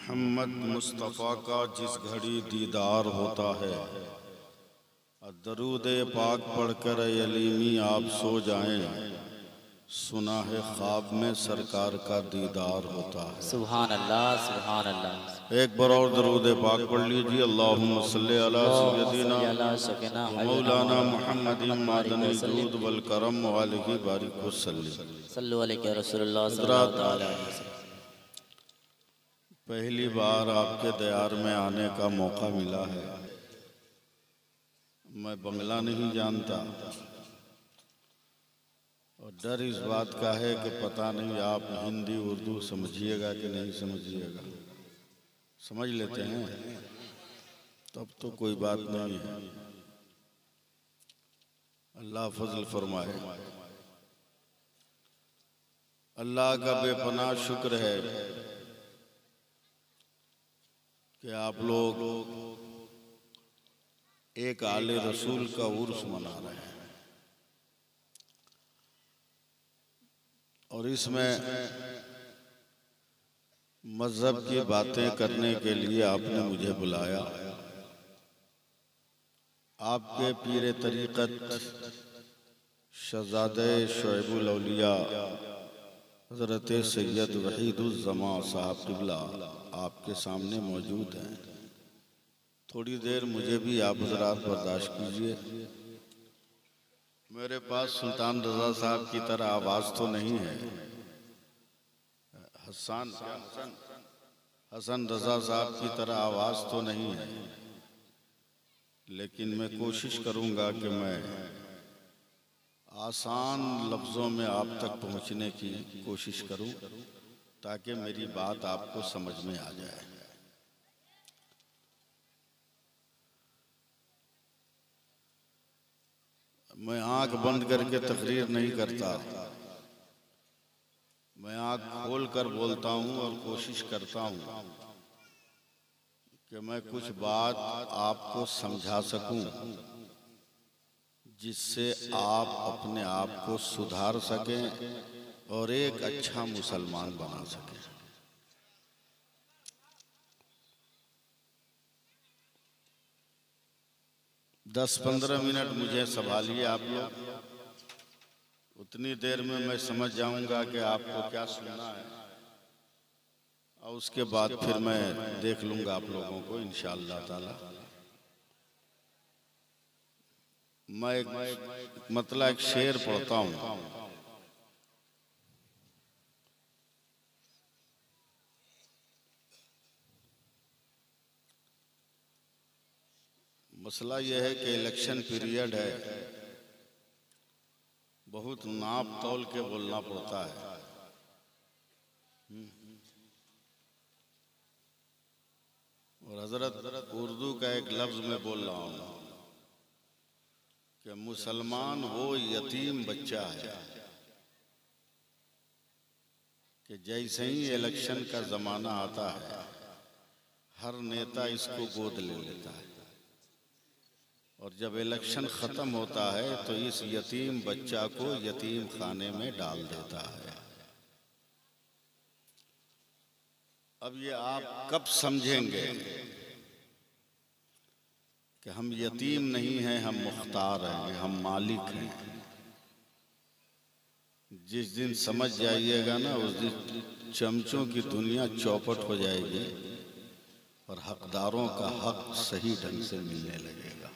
मोहम्मद मुस्तफ़ा का जिस घड़ी दीदार होता है, दरूद पाक पढ़कर अलीमी आप सो जाएं, सुना है ख्वाब में सरकार का दीदार होता है। सुभान अल्लाह, सुभान अल्लाह। एक बार और दरूद पाक पढ़ लीजिए। अल्लाहुम्मा सल्ली अला सय्यदिना व मौलाना मुहम्मदिन मादनी दूद वल करम वालिही बारिक वसल्लम। सल्लु अलैहि रसूलुल्लाह सल्लल्लाहु तआला अलैहि वसल्लम। पहली बार आपके दयार में आने का मौका मिला है। मैं बंगला नहीं जानता और डर इस बात का है कि पता नहीं आप हिंदी उर्दू समझिएगा कि नहीं समझिएगा। समझ लेते हैं तब तो कोई बात नहीं है। अल्लाह फजल फरमाए। अल्लाह का बेपनाह शुक्र है कि आप लोग एक आले रसूल का उर्स मना रहे हैं और इसमें मजहब की बातें करने के लिए आपने मुझे बुलाया। आपके पीर तरीक़त शहज़ादे शुएबुल औलिया हज़रत सैयद वहीदुज़्ज़मा साहब क़िबला आपके सामने मौजूद हैं। थोड़ी देर मुझे भी आप हज़रात बर्दाश्त कीजिए। मेरे पास सुल्तान रज़ा साहब की तरह आवाज़ तो नहीं है। हसन रज़ा साहब की तरह आवाज़ तो नहीं है, लेकिन मैं कोशिश करूँगा कि मैं आसान लफ्ज़ों में आप तक पहुँचने की कोशिश करूँ ताकि मेरी बात आपको समझ में आ जाए। मैं आंख बंद करके तकरीर नहीं करता, मैं आंख खोल कर बोलता हूँ और कोशिश करता हूँ कि मैं कुछ बात आपको समझा सकूं जिससे आप अपने आप को सुधार सकें और एक अच्छा मुसलमान बना सकें। दस 15 मिनट मुझे संभालिए आप लोग। उतनी देर में मैं समझ जाऊंगा कि आपको क्या सुनना है और उसके बाद फिर मैं देख लूंगा आप लोगों को इंशाअल्लाह ताला। मैं मतलब एक शेर पढ़ता हूँ। मसला यह है कि इलेक्शन पीरियड है, बहुत नाप तौल के बोलना पड़ता है। और हजरत उर्दू का एक लफ्ज में बोल रहा हूँ कि मुसलमान वो यतीम बच्चा है कि जैसे ही इलेक्शन का जमाना आता है हर नेता इसको गोद ले लेता है और जब इलेक्शन खत्म होता है तो इस यतीम बच्चा को यतीम खाने में डाल देता है। अब ये आप कब समझेंगे कि हम यतीम नहीं हैं, हम मुख्तार हैं, हम मालिक हैं? जिस दिन समझ जाइएगा ना उस दिन चमचों की दुनिया चौपट हो जाएगी और हकदारों का हक सही ढंग से मिलने लगेगा।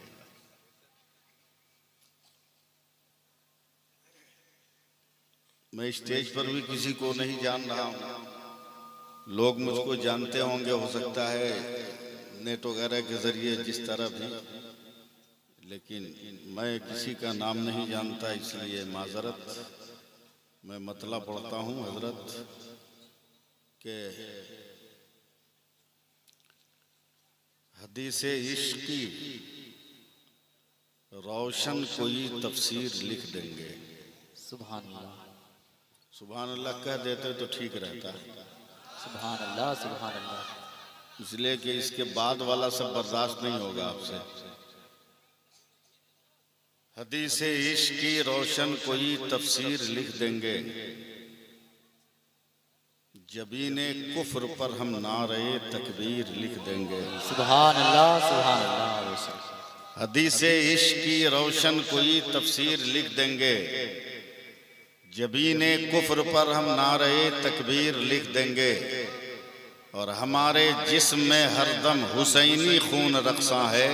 मैं स्टेज पर भी किसी को नहीं जान रहा हूँ, लोग मुझको जानते होंगे, हो सकता है नेट वगैरह के जरिए जिस तरह भी, लेकिन मैं किसी का नाम नहीं जानता, इसलिए माजरत। मैं मतलब पढ़ता हूँ हजरत के हदीसे इश्क की रोशन कोई तफसीर लिख देंगे। सुभान अल्लाह, सुभान अल्लाह कह देते तो ठीक रहता है। सुभान अल्लाह, सुभान अल्लाह। इसलिए कि इसके बाद वाला सब बर्दाश्त नहीं होगा आपसे। हदीसे इश्क की रोशन कोई तफसीर लिख देंगे, जबीने कुफ्र पर हम नारे तकबीर लिख देंगे। सुभान अल्लाह, सुभान अल्लाह। हदीसे इश्क की रोशन कोई तफसीर लिख देंगे। जबीने कुफ्र पर हम नारे तकबीर लिख देंगे। और हमारे जिस्म में हरदम हुसैनी खून रक़्सा है।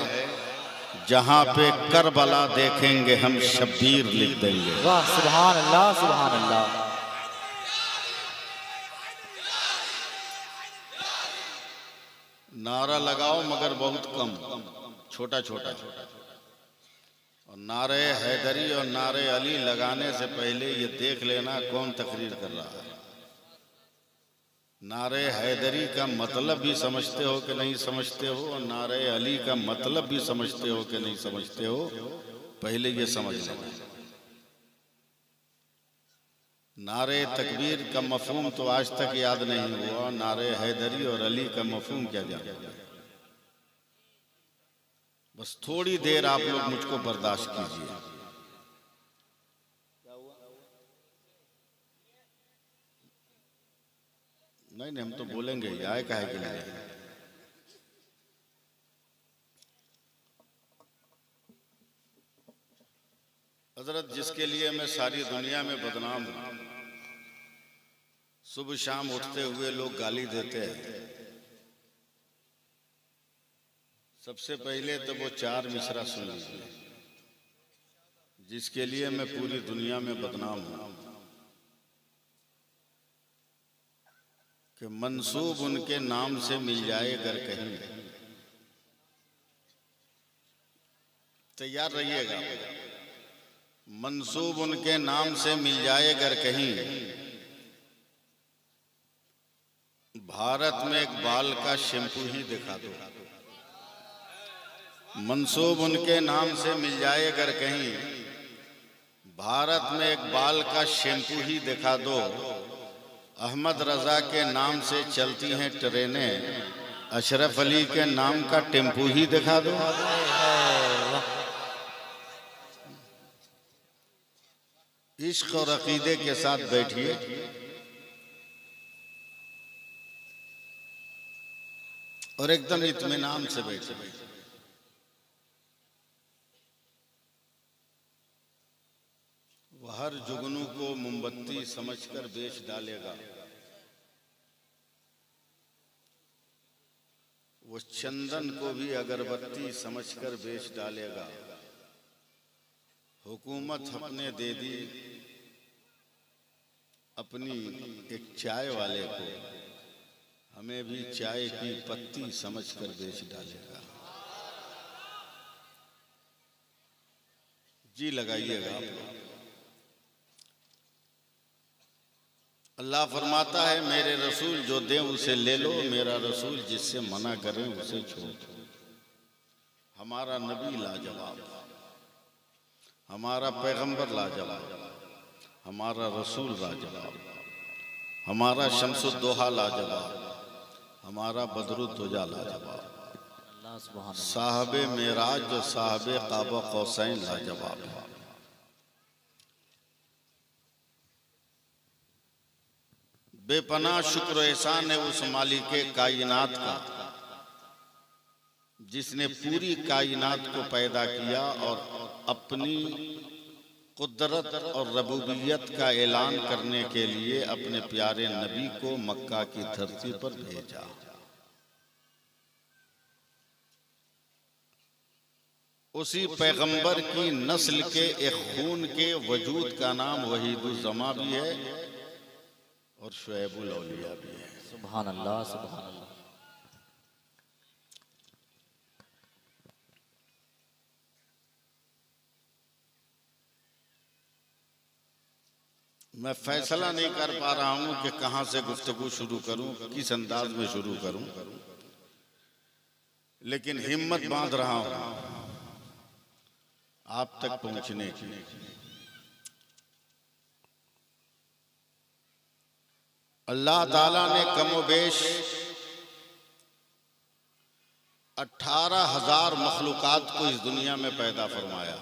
जहाँ पे करबला देखेंगे हम शब्बीर लिख देंगे। वाह, सुभान अल्लाह, सुभान अल्लाह। नारा लगाओ मगर बहुत कम, छोटा छोटा। और नारे हैदरी और नारे अली लगाने से पहले ये देख लेना कौन तकरीर कर रहा है। नारे हैदरी का मतलब भी समझते हो कि नहीं समझते हो, और नारे अली का मतलब भी समझते हो कि नहीं समझते हो, पहले ये समझ लेना। नारे तकबीर का मफहूम तो आज तक याद नहीं हुआ, नारे हैदरी और अली का मफहूम क्या जानते हैं। बस थोड़ी देर आप लोग मुझको बर्दाश्त कीजिए। नहीं हम तो बोलेंगे ही, आए काहे के लिए। हजरत, जिसके लिए मैं सारी दुनिया में बदनाम हूं, सुबह शाम उठते हुए लोग गाली देते हैं। सबसे पहले तो वो 4 मिसरा सुन लीजिए, जिसके लिए मैं पूरी दुनिया में बदनाम हूं, कि मंसूब उनके नाम से मिल जाए अगर कहीं। तैयार रहिएगा। मंसूब उनके नाम से मिल जाए अगर कहीं, भारत में एक बाल का शैम्पू ही दिखा दो। मंसूब उनके नाम से मिल जाए अगर कहीं, भारत में एक बाल का शैम्पू ही दिखा दो। अहमद रजा के नाम से चलती हैं ट्रेनें, अशरफ अली के नाम का टेम्पू ही दिखा दो। इश्क और अकीदे के साथ बैठिए, और एकदम इत्मीनान से बैठिए। वह हर जुगनू को मोमबत्ती समझकर बेच डालेगा, वो चंदन को भी अगरबत्ती समझकर बेच डालेगा। हुकूमत अपने दे दी अपनी एक चाय वाले को, हमें भी चाय की पत्ती समझकर बेच डालेगा। जी लगाइएगा आप लोग। अल्लाह फरमाता है, मेरे रसूल जो दे उसे ले लो, मेरा रसूल जिससे मना करें उसे छोड़ दो। हमारा नबी लाजवाब, हमारा पैगंबर लाजवाब, हमारा रसूल लाजवाब, हमारा शम्सुद्दोहा लाजवाब, हमारा बदरुद्दुजा लाजवाब, साहबे मेराज और साहबे काबा कौसैन लाजवाब है। बेपनाह शुक्र एहसान है उस मालिके कायनात का, जिसने पूरी कायनात को पैदा किया और अपनी कुदरत और रबूबियत का ऐलान करने के लिए अपने प्यारे नबी को मक्का की धरती पर भेजा। उसी पैगंबर की नस्ल के एक खून के वजूद का नाम वहीदुज़्ज़मा भी है और शुएबुल औलिया भी है। सुभान अल्लाह, सुभान अल्लाह। मैं फैसला नहीं कर पा रहा हूं कि कहां से गुफ्तगू शुरू करूं, किस अंदाज में शुरू करूं, लेकिन हिम्मत बांध रहा हूं आप तक पहुंचने की। अल्लाह ताला ने कमोबेश 18,000 मखलूकात को इस दुनिया में पैदा फरमाया।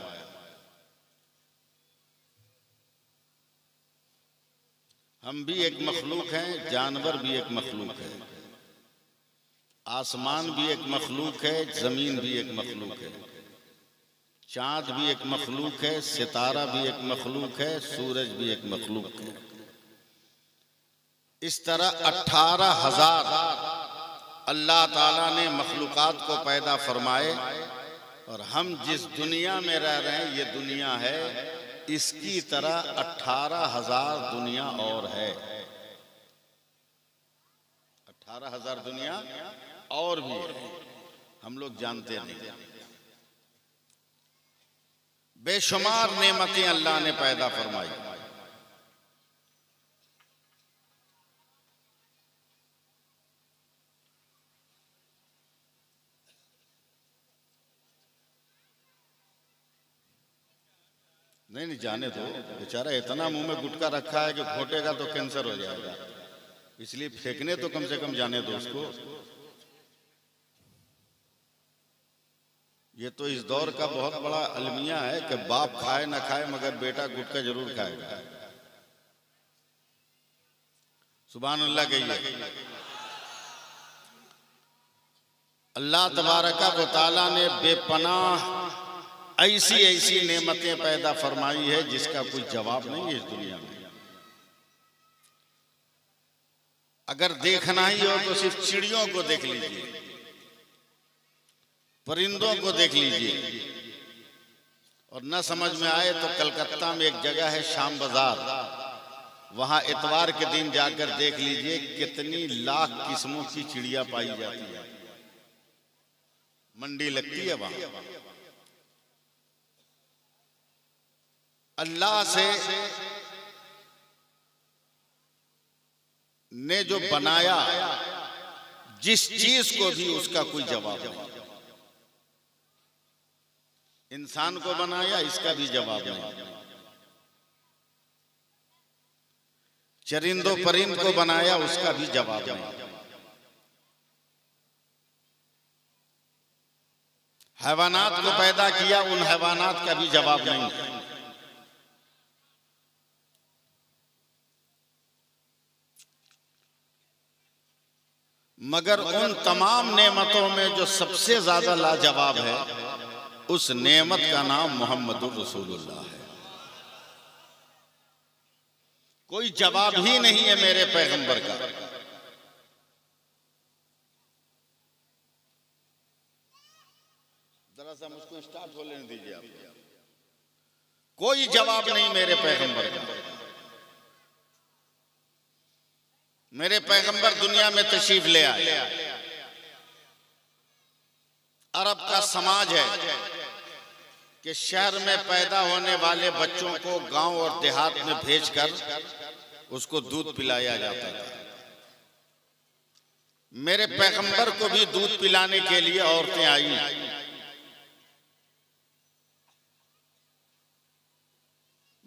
हम भी एक मखलूक हैं, जानवर भी एक मखलूक है, आसमान भी एक मखलूक है, जमीन भी एक मखलूक है, चांद भी एक मखलूक है, सितारा भी एक मखलूक है, सूरज भी एक मखलूक है। इस तरह 18,000 अल्लाह ताला ने मखलूकात को पैदा फरमाए और हम जिस दुनिया में रह रहे हैं ये दुनिया है, इसकी तरह 18,000 दुनिया और है। 18,000 दुनिया और भी है, हम लोग जानते नहीं। बेशुमार नेमतें अल्लाह ने पैदा फरमाई। नहीं जाने दो, बेचारा इतना मुंह में गुटखा रखा है कि घोटेगा तो कैंसर हो जाएगा, इसलिए फेंकने तो कम से कम जाने दो उसको। ये तो इस दौर का बहुत बड़ा अलमिया है कि बाप खाए ना खाए मगर बेटा गुटखा जरूर खाएगा। सुभान अल्लाह कहिए। अल्लाह तबारका व तआला ने बेपनाह ऐसी ऐसी नेमतें पैदा फरमाई है जिसका कोई जवाब नहीं है इस दुनिया में। अगर देखना ही हो तो सिर्फ चिड़ियों को देख लीजिए, परिंदों को देख लीजिए, और न समझ में आए तो कलकत्ता में एक जगह है शाम बाजार, वहां इतवार के दिन जाकर देख लीजिए कितनी लाख किस्मों की चिड़िया पाई जाती है। मंडी लगती है वहां। अल्लाह से ने जो बनाया जिस चीज को भी उसका कोई जवाब नहीं। इंसान को बनाया, इसका भी जवाब नहीं। चरिंदो परिंद को बनाया, उसका भी जवाब नहीं। हैवानात को पैदा किया, उन हैवानात का भी जवाब नहीं। मगर उन तमाम नेमतों में जो सबसे ज्यादा लाजवाब है, उस नेमत का नाम मोहम्मदुर रसूलुल्लाह है। कोई जवाब ही नहीं है मेरे पैगंबर का। जरा सा मुझको स्टार्ट हो लेने दीजिए आप। कोई जवाब नहीं मेरे पैगंबर का। मेरे पैगंबर दुनिया में तशरीफ ले आए। अरब का समाज है कि शहर में पैदा होने वाले बच्चों को गांव और देहात में भेजकर उसको दूध पिलाया जाता था। मेरे पैगंबर को भी दूध पिलाने के लिए औरतें आई।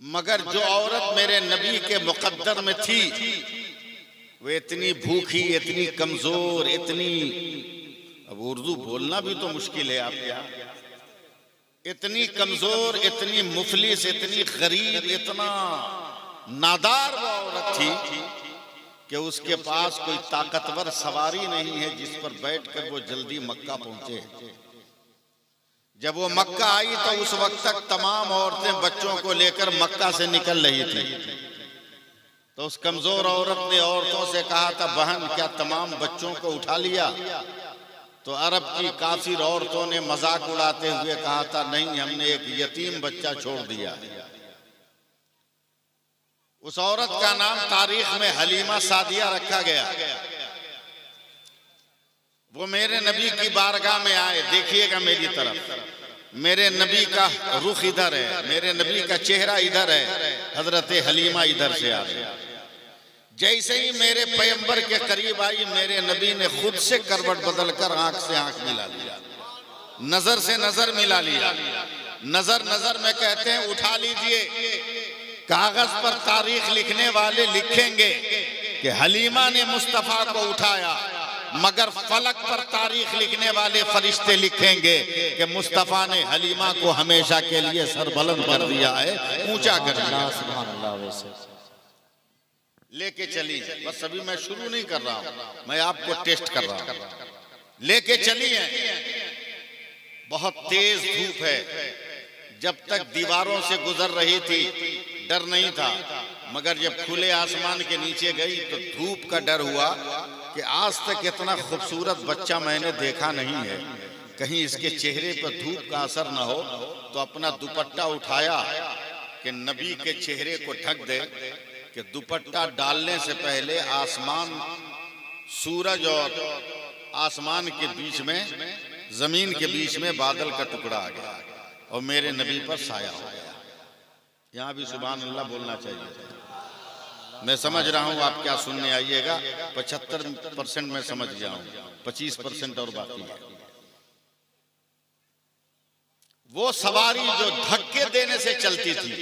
मगर जो औरत मेरे नबी के मुकद्दर में थी, वो इतनी भूखी, इतनी कमजोर, इतनी, अब उर्दू बोलना भी तो मुश्किल है आपके यहाँ, इतनी कमजोर, इतनी मुफलिस, इतनी गरीब, इतना नादार वो औरत थी कि उसके पास कोई ताकतवर सवारी नहीं है जिस पर बैठकर वो जल्दी मक्का पहुंचे। जब वो मक्का आई तो उस वक्त तक तमाम औरतें बच्चों को लेकर मक्का से निकल रही थी। तो उस कमजोर औरत ने औरतों से कहा था, बहन क्या तमाम बच्चों को उठा लिया? तो अरब की काफिर औरतों ने मजाक उड़ाते हुए कहा था, नहीं, हमने एक यतीम बच्चा छोड़ दिया। उस औरत का नाम तारीख में हलीमा सादिया रखा गया। वो मेरे नबी की बारगाह में आए। देखिएगा मेरी तरफ, मेरे नबी का रुख इधर है, मेरे नबी का चेहरा इधर है, हजरत हलीमा इधर से आ रहे। जैसे ही मेरे पैगंबर के करीब आई, मेरे नबी ने खुद से करवट बदलकर आंख से आंख मिला लिया, नजर से नजर मिला लिया। नजर नजर में कहते हैं, उठा लीजिए। कागज पर तारीख लिखने वाले लिखेंगे कि हलीमा ने मुस्तफा को उठाया, मगर फलक पर तारीख लिखने वाले फरिश्ते लिखेंगे कि मुस्तफा ने हलीमा को हमेशा के लिए सरबुलंद कर दिया है, ऊंचा कर दिया। लेके चली है। बस अभी मैं शुरू नहीं कर रहा हूं, मैं आपको टेस्ट कर रहा हूं। लेके चली है, बहुत तेज धूप है। जब तक दीवारों से गुजर रही थी डर नहीं था, मगर जब खुले आसमान के नीचे गई तो धूप का डर हुआ कि आज तक इतना खूबसूरत बच्चा मैंने देखा नहीं है, कहीं इसके चेहरे पर धूप का असर न हो। तो अपना दुपट्टा उठाया कि नबी के चेहरे को ढक दे, कि दुपट्टा डालने से पहले आसमान, सूरज और आसमान के बीच में, जमीन के बीच में बादल का टुकड़ा आ गया और मेरे नबी पर साया हो गया। यहाँ भी सुभान अल्लाह बोलना चाहिए। मैं समझ रहा हूँ आप क्या सुनने आइएगा। 75% मैं समझ गया हूँ, 25% और बाकी है। वो सवारी जो धक्के देने से चलती थी,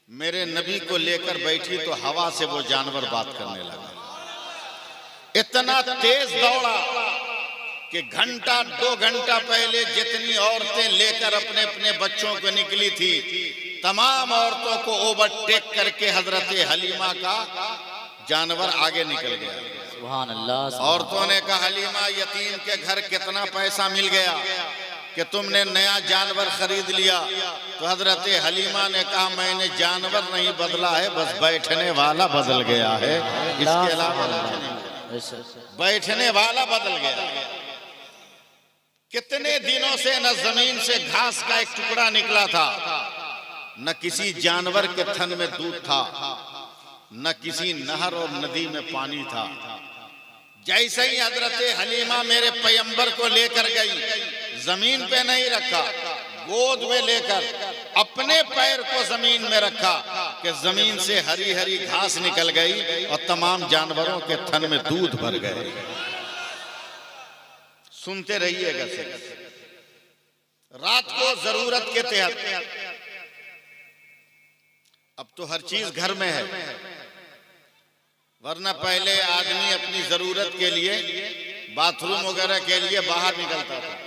मेरे नबी को लेकर बैठी तो हवा से वो जानवर बात करने लगा। इतना तेज दौड़ा कि घंटा 2 घंटा पहले जितनी औरतें लेकर अपने अपने बच्चों को निकली थी, तमाम औरतों को ओवरटेक करके हजरत हलीमा का जानवर आगे निकल गया। सुभान अल्लाह। औरतों ने कहा, हलीमा यतीम के घर कितना पैसा मिल गया कि तुमने नया जानवर खरीद लिया? तो हजरत हलीमा ने कहा, मैंने जानवर नहीं बदला है, बस बैठने वाला बदल गया है, इसके अलावा बैठने वाला बदल गया। कितने दिनों से न जमीन से घास का एक टुकड़ा निकला था, न किसी जानवर के थन में दूध था, न किसी नहर और नदी में पानी था। जैसे ही हजरत हलीमा मेरे पैगंबर को लेकर गई, जमीन पे नहीं रखा, गोद में लेकर अपने पैर को जमीन में रखा कि जमीन से हरी हरी घास निकल गई और तमाम जानवरों के थन में दूध भर गए। सुनते रहिएगा। रात को जरूरत के तहत, अब तो हर चीज घर में है, वरना पहले आदमी अपनी जरूरत के लिए, बाथरूम वगैरह के लिए बाहर निकलता था।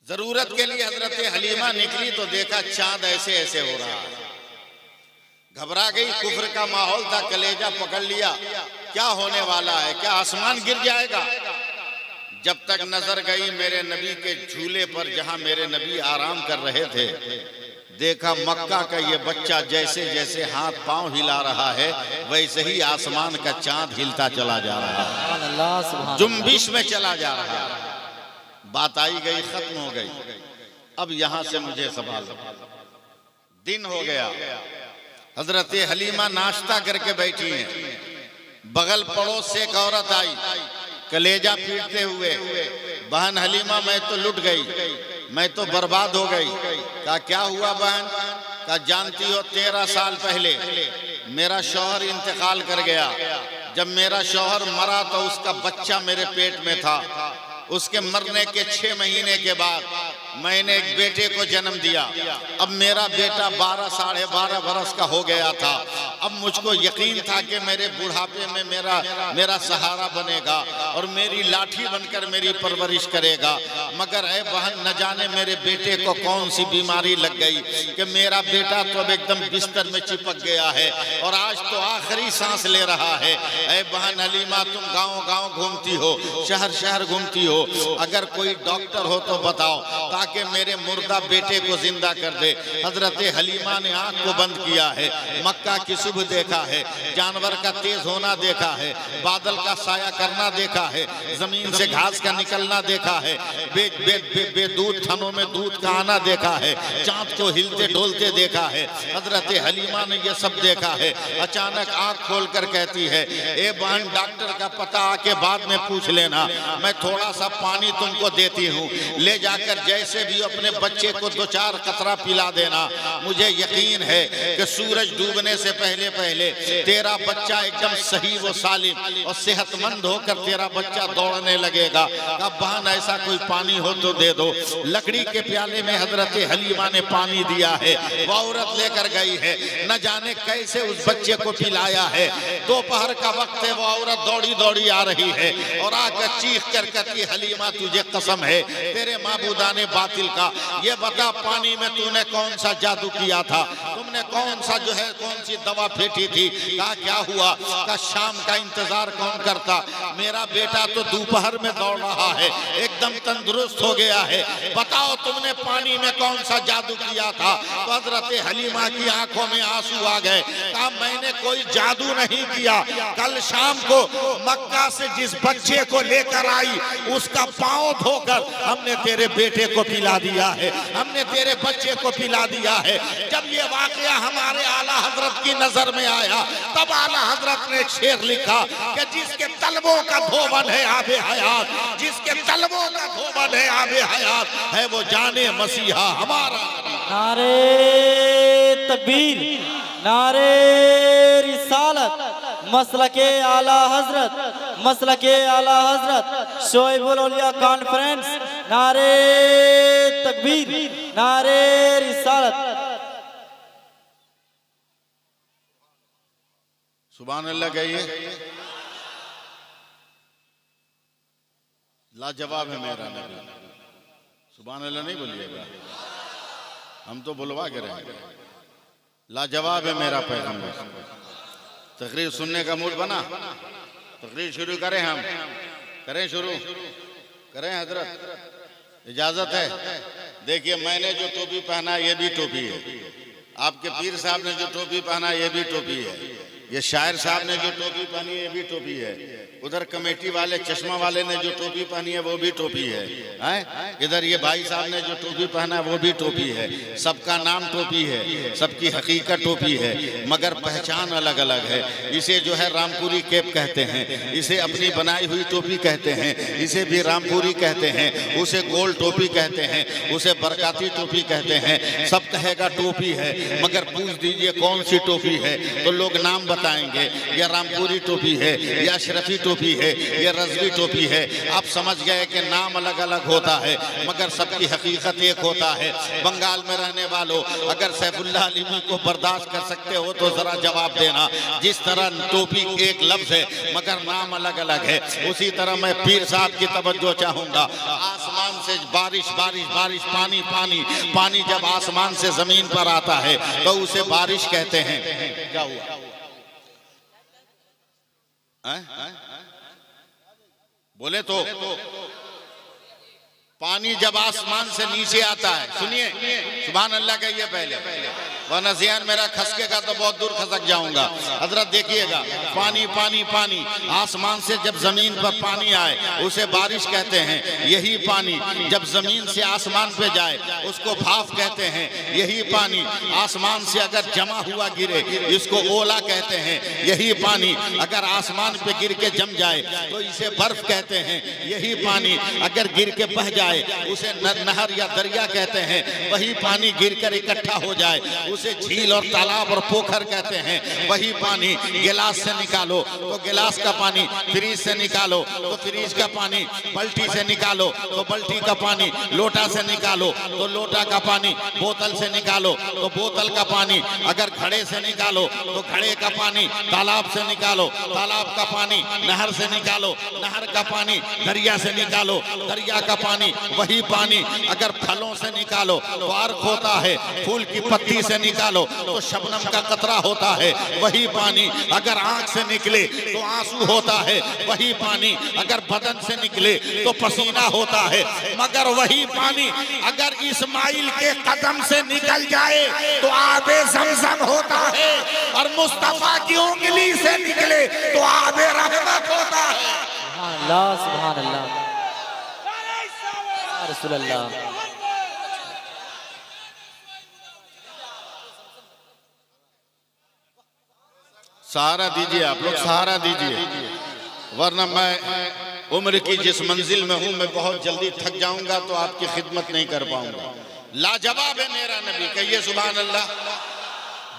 जरूरत के लिए हजरत हलीमा निकली तो देखा चांद ऐसे ऐसे हो रहा है। घबरा गई, कुफ्र का माहौल था, कलेजा पकड़ लिया, क्या होने वाला है, क्या आसमान गिर जाएगा? जब तक नजर गई मेरे नबी के झूले पर, जहां मेरे नबी आराम कर रहे थे, देखा मक्का का ये बच्चा जैसे जैसे हाथ पांव हिला रहा है, वैसे ही आसमान का चांद हिलता चला जा रहा है, जुम्बिश में चला जा रहा है। बात आई गई, खत्म हो गई। अब यहां से मुझे सवाल, दिन हो गया, हजरत हलीमा नाश्ता करके बैठी हैं, बगल पड़ोस से एक औरत आई कलेजा पीटते हुए, बहन हलीमा मैं तो लुट गई, मैं तो बर्बाद हो गई। कहा क्या हुआ बहन? कहा जानती हो 13 साल पहले मेरा शौहर इंतकाल कर गया। जब मेरा शौहर मरा तो उसका बच्चा मेरे पेट में था। उसके मरने के 6 महीने के बाद मैंने एक बेटे को जन्म दिया। अब मेरा बेटा 12 साढ़े 12 बरस का हो गया था। अब मुझको यकीन था कि मेरे बुढ़ापे में मेरा सहारा बनेगा और मेरी लाठी बनकर मेरी परवरिश करेगा। मगर ऐ बहन, न जाने मेरे बेटे को कौन सी बीमारी लग गई कि मेरा बेटा तो अब एकदम बिस्तर में चिपक गया है और आज तो आखिरी सांस ले रहा है। ऐ बहन हलीमा, तुम गाँव गाँव घूमती हो, शहर शहर घूमती हो, अगर कोई डॉक्टर हो तो बताओ ताकि मेरे मुर्दा बेटे को जिंदा कर दे। हजरत हलीमा ने आंख को बंद किया है, मक्का की सुबह देखा है, जानवर का तेज होना देखा है, बादल का साया करना देखा है, जमीन से घास का निकलना देखा है, बेदूध थनों में दूध का आना देखा है, चांद को हिलते डोलते देखा है। हजरत हलीमा ने यह सब देखा है। अचानक आंख खोलकर कहती है, ए बहन, डॉक्टर का पता आके बाद में पूछ लेना, मैं थोड़ा सा पानी तुमको देती हूँ, ले जाकर जैसे भी अपने बच्चे को 2-4 कतरा पिला देना। मुझे यकीन है कि सूरज डूबने से पहले पहले तेरा बच्चा एकदम सही व सालिम और सेहतमंद होकर तेरा बच्चा दौड़ने लगेगा। अब बहन ऐसा कोई पानी हो तो दे दो। लकड़ी के प्याले में हजरत हलीमा ने पानी दिया है, वो औरत लेकर गई है, न जाने कैसे उस बच्चे को पिलाया है। दोपहर का वक्त है, वो औरत दौड़ी दौड़ी आ रही है और आकर चीख कर कहती, हलीमा तुझे कसम है तेरे माबूदा ने बातिल का। ये बता पानी में तूने कौन सा जादू किया था, तुमने कौन सा जो है कौन सी दवा फेंटी थी। कहा क्या हुआ, का शाम का इंतजार कौन करता, मेरा बेटा तो दोपहर में दौड़ रहा है, एकदम तंदुरुस्त हो गया है, बताओ तुमने पानी में कौन सा जादू किया था। तो हजरत हलीमा की आंखों में आंसू आ गए। कहा मैंने कोई जादू नहीं किया, कल शाम को मक्का से जिस बच्चे को लेकर आई उसका पांव धोकर हमने तेरे बेटे को पिला दिया है, हमने तेरे बच्चे को पिला दिया है। जब ये वाकया हमारे आला हजरत की नजर में आया तब आला हजरत ने एक शेर लिखा कि जिसके तलबों का धोबन है आबे हयात, जिसके तलबों का धोबन है आबे हयात, है वो जाने मसीहा हमारा। नारे तकबीर, नारे रिसालत, मसलके आला हजरत, मसलके आला हजरत शोएबुल औलिया कॉन्फ्रेंस। नारे तकबीर, नारे रिसालत। सुभान अल्लाह कहिए। लाजवाब है मेरा नबी। सुभान अल्लाह नहीं बोलिएगा, हम तो बुलवा के रहेंगे। लाजवाब है मेरा पैगंबर। तकरीर सुनने का मूड बना, तकरीर शुरू करें, हम करें शुरू करें। हजरत इजाजत है। देखिए मैंने जो टोपी पहना ये भी टोपी है, आपके पीर साहब ने जो टोपी पहना ये भी टोपी है, ये शायर साहब ने जो टोपी पहनी है ये भी टोपी है, उधर कमेटी वाले चश्मा वाले ने जो टोपी पहनी है वो भी टोपी है, इधर ये भाई साहब ने जो टोपी पहना है वो भी टोपी है। सबका नाम टोपी है, सबकी हकीकत टोपी है, मगर पहचान अलग अलग है। इसे जो है रामपुरी कैप कहते हैं, इसे अपनी बनाई हुई टोपी कहते हैं, इसे भी रामपुरी कहते हैं, उसे गोल टोपी कहते हैं, उसे बरकाती टोपी कहते हैं। सब कहेगा टोपी है, मगर पूछ दीजिए कौन सी टोपी है तो लोग नाम बताएंगे, या रामपुरी टोपी है, या अशरफी टोपी है, या रजवी टोपी है। आप समझ गए कि नाम अलग अलग होता है मगर सबकी हकीकत एक होता है। बंगाल में रहने वालों अगर सैफुल्लाह अलीमी को बर्दाश्त कर सकते हो तो जरा जवाब देना। जिस तरह टोपी एक लफ्ज है मगर नाम अलग अलग है, उसी तरह मैं पीर साहब की तवज्जो चाहूंगा। आसमान से बारिश बारिश बारिश, पानी पानी पानी जब आसमान से जमीन पर आता है तो उसे बारिश कहते हैं। क्या हुआ? बोले तो पानी जब आसमान से नीचे आता है, सुनिए सुभान अल्लाह कहिए पहले, वरना ज़ियान मेरा खसकेगा तो बहुत दूर खसक जाऊंगा। हजरत देखिएगा, पानी पानी पानी, आसमान से जब जमीन पर पानी आए उसे बारिश कहते हैं। यही पानी जब जमीन से आसमान पे जाए उसको भाफ कहते हैं। यही पानी आसमान से अगर जमा हुआ गिरे इसको ओला कहते हैं। यही पानी अगर आसमान पे गिर के जम जाए तो इसे बर्फ कहते हैं। यही पानी अगर गिर के बह जाए उसे नहर या दरिया कहते हैं। वही पानी गिरकर इकट्ठा हो जाए उसे झील और तालाब और पोखर कहते हैं। वही पानी गिलास से निकालो तो गिलास का पानी, फ्रीज से निकालो तो फ्रीज का पानी, बाल्टी से निकालो तो बाल्टी का पानी, लोटा से निकालो तो लोटा का पानी, बोतल से निकालो तो बोतल का पानी, अगर घड़े से निकालो तो घड़े का पानी, तालाब से निकालो तालाब का पानी, नहर से निकालो नहर का पानी, दरिया से निकालो दरिया का पानी। वही पानी अगर फलों से निकालो तो अर्क होता है, फूल की पत्ती से निकालो तो शबनम का कतरा होता है। वही पानी अगर आंख से निकले तो आंसू होता है। वही पानी अगर बदन से निकले तो पसीना होता है। मगर वही पानी अगर इस्माइल के कदम से निकल जाए तो आबे ज़मज़म होता है, और मुस्तफा की उंगली से निकले तो आबे रहमत होता है। सुभान अल्लाह, सुभान अल्लाह, रसूल अल्लाह। सहारा दीजिए आप लोग, सहारा दीजिए, वरना मैं उम्र की जिस मंजिल में हूं मैं बहुत जल्दी थक जाऊंगा तो आपकी खिदमत नहीं कर पाऊंगा। लाजवाब है मेरा नबी, कहिए सुभान अल्लाह।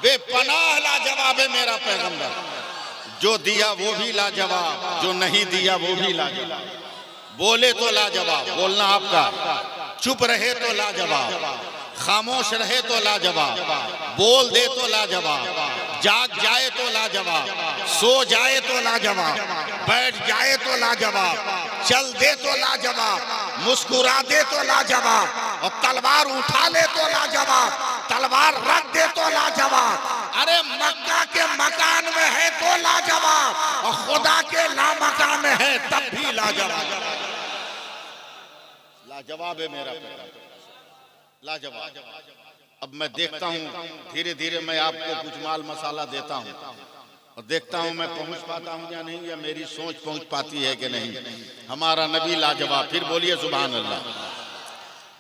बेपनाह लाजवाब है मेरा पैगंबर, जो दिया वो भी लाजवाब, जो नहीं दिया वो भी लाजवाब। बोले तो लाजवाब, बोलना आपका, चुप रहे तो लाजवाब, खामोश रहे तो लाजवाब, बोल दे तो लाजवाब, जाग जाए तो लाजवाब, सो जाए तो लाजवाब, बैठ जाए तो लाजवाब, चल दे तो लाजवाब, मुस्कुरा दे तो लाजवाब, और तलवार उठा ले तो लाजवाब, तलवार रख दे तो लाजवाब। अरे मक्का के मकान में है तो लाजवाब और खुदा के लामकान में है तब भी लाजवाब। लाजवाब है मेरा प्यारा, लाजवाब। अब मैं देखता हूँ धीरे धीरे मैं आपको कुछ माल मसाला देता हूँ और देखता हूँ मैं पहुँच पाता हूँ या नहीं, या मेरी सोच पहुँच पाती है कि नहीं। हमारा नबी लाजवाब। फिर बोलिए सुभान अल्लाह।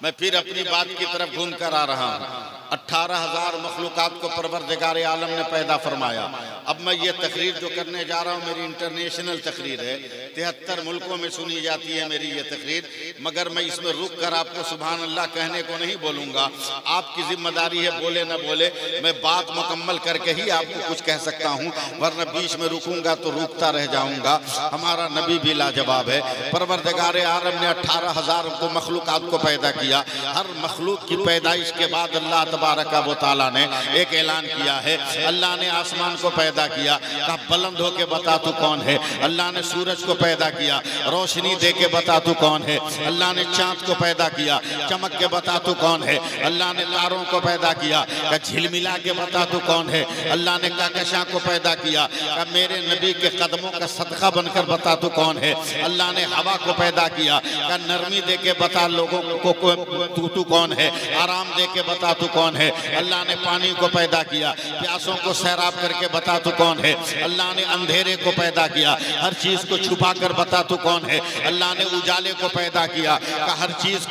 मैं फिर अपनी बात की तरफ घूम कर आ रहा हूँ। 18,000 मखलूकात को परवरदिगार आलम ने पैदा फरमाया। अब मैं ये तकरीर जो करने जा रहा हूँ मेरी इंटरनेशनल तकरीर है, 73 मुल्कों में सुनी जाती है मेरी ये तकरीर, मगर मैं इसमें रुक कर आपको सुभान अल्लाह कहने को नहीं बोलूँगा। आपकी जिम्मेदारी है बोले न बोले, मैं बात मुकम्मल करके ही आपको कुछ कह सकता हूँ, वरना बीच में रुकूंगा तो रुकता रह जाऊँगा। हमारा नबी भी लाजवाब है। परवरदिगार आलम ने 18,000 को मखलूकात को पैदा किया। हर मखलूक की पैदाइश के बाद अल्लाह तबारक व तआला ने एक ऐलान किया है। अल्लाह ने आसमान को पैदा किया, कहा बुलंद होके बता तू कौन है। अल्लाह ने सूरज को पैदा किया, रोशनी दे के बता तू कौन है। अल्लाह ने चांद को पैदा किया, चमक के बता तू कौन है। अल्लाह ने तारों को पैदा किया, कहा झिलमिला के बता तू कौन है। अल्लाह ने कहकशां को पैदा किया, कहा मेरे नबी के कदमों का सदका बनकर बता तू कौन है। अल्लाह ने हवा को पैदा किया, कहा नरमी दे के बता लोगों को तू कौन है। आराम दे के बता तू कौन है। अल्लाह ने पानी को पैदा किया, प्यासों को सैराब करके बता तू कौन है। अल्लाह ने अंधेरे को पैदा किया, हर चीज को छुपा कर बता तू कौन है। अल्लाह ने उजाले को पैदा किया, हर चीज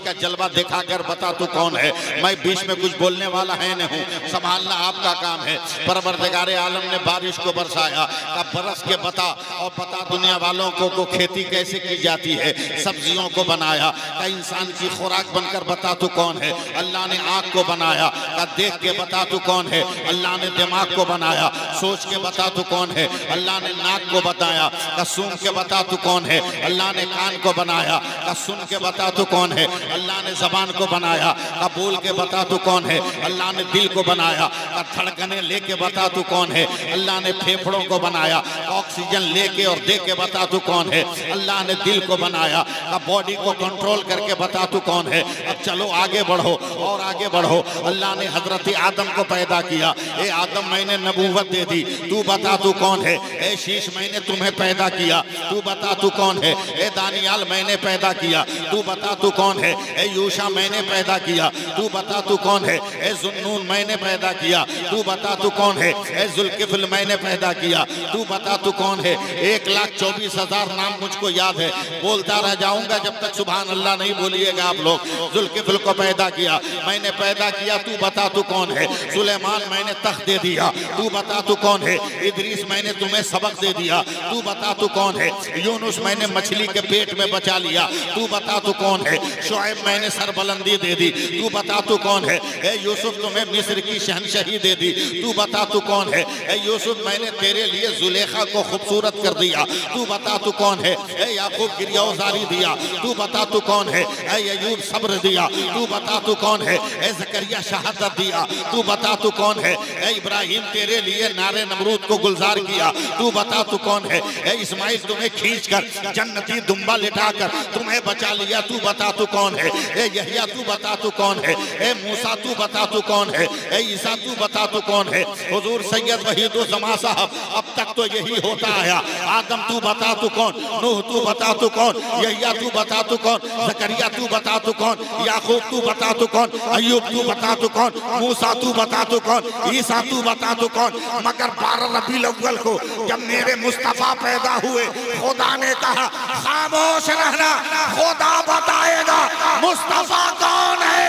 का जलवा दिखाकर बता तू कौन है। मैं बीच में कुछ बोलने वाला है नहीं, संभालना आपका काम है। परवरदिगार आलम ने बारिश को बरसाया, का बरस के बता और बता दुनिया वालों को खेती कैसे की जाती है। सब्जियों को बनाया, का इंसान की खुराक बनकर बता तू कौन है। अल्लाह ने आँख को बनाया, का देख के बता तू कौन है। अल्लाह ने दिमाग को बनाया, सोच के बता तू कौन है। अल्लाह ने नाक को बताया, का सूंघ के बता तू कौन है। अल्लाह ने कान को बनाया, का सुन के बता तू कौन है। अल्लाह ने जबान को बनाया, का बोल के बता तू कौन है। अल्लाह ने दिल को बनाया, का धड़कने लेके बता तू कौन है। अल्लाह ने फेफड़ों को बनाया, ऑक्सीजन लेके और दे के बता तू कौन है। अल्लाह ने दिल को बनाया, का बॉडी को कंट्रोल करके बता तू कौन है। अब चलो आगे बढ़ो और आगे बढ़ो। अल्लाह ने हजरत आदम को पैदा किया, ए आदम मैंने नबूवत दे दी, तू बता तू कौन है। ए शीश मैंने तुम्हें पैदा किया, तू बता तू कौन है। ए दानियाल मैंने पैदा किया, तू बता तू कौन है। ए यूशा मैंने पैदा किया, तू बता तू कौन है। ए जुन्नून मैंने पैदा किया, तू बता तू कौन है। ए जुल्किफ्ल मैंने पैदा किया, तू बता तू कौन है। 1,24,000 नाम मुझको याद है, बोलता रह जाऊंगा जब तक सुभान अल्लाह नहीं बोलिएगा आप लोग। जुल्किफ्ल को पैदा किया, मैंने पैदा किया, तू बता तू कौन है। सुलेमान मैंने तख्त दे दिया, तू बता तू कौन है। इदरीस मैंने तुम्हें सबक दे दिया, तू बता तू कौन है। यूनुस मैंने मछली के पेट में बचा लिया, तू बता तू कौन है। शुएब मैंने सरबलंदी दे दी, तू बता तू कौन है। ए यूसुफ तुम्हें मिस्र की शहनशाही दे दी, तू बता तू कौन है। ए यूसुफ मैंने तेरे लिए जुलेखा को खूबसूरत कर दिया, तू बता तू कौन है। ए याकूब गिरियाजारी दिया, तू बता तू कौन है। ए अय्यूब सब्र दिया, तू बता तू कौन है। ए ज़करिया शहादत दिया, तू बता तू कौन है। ए इब्राहिम तेरे लिए नारे नमरूद को गुलजार किया, तू बता तू कौन है। ए इस्माइल तुम्हें खींचकर जन्नती दुम्बा लिटाकर तुम्हें बचा लिया, तू बता तू कौन है। ए यहिया तू बता तू कौन है। ए मूसा तू बता तू कौन है। ए ईसा तू बता तू कौन है। हुजूर सैयद वहीदुज़्ज़मा साहब अब तक तो यही होता आया। आदम तू बता तू कौन, नूह तू बता तू कौन, यहिया तू बता तू कौन, ज़करिया तू बता तू कौन, याकूब तू बता तू कौन, अय्यूब तू बता तू कौन, मूसा तू बता तू कौन, ईसा तू बता तू कौन। मगर 12 रबीउल अव्वल को जब मेरे मुस्तफा पैदा हुए, खुदा ने कहा खामोश रहना, खुदा बताएगा मुस्तफा कौन है,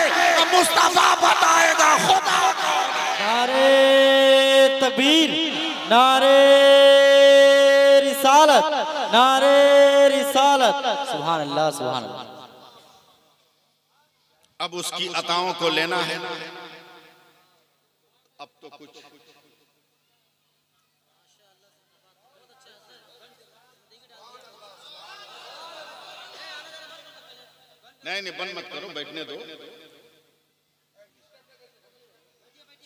मुस्तफा बताएगा खुदा कौन है। नारे तकबीर, नारे रिसालत, नारे रिसालत। सुभान अल्लाह, सुभान अल्लाह। अब उसकी अताओं को लेना है। अब तो कुछ नहीं बंद मत करो, बैठने दो।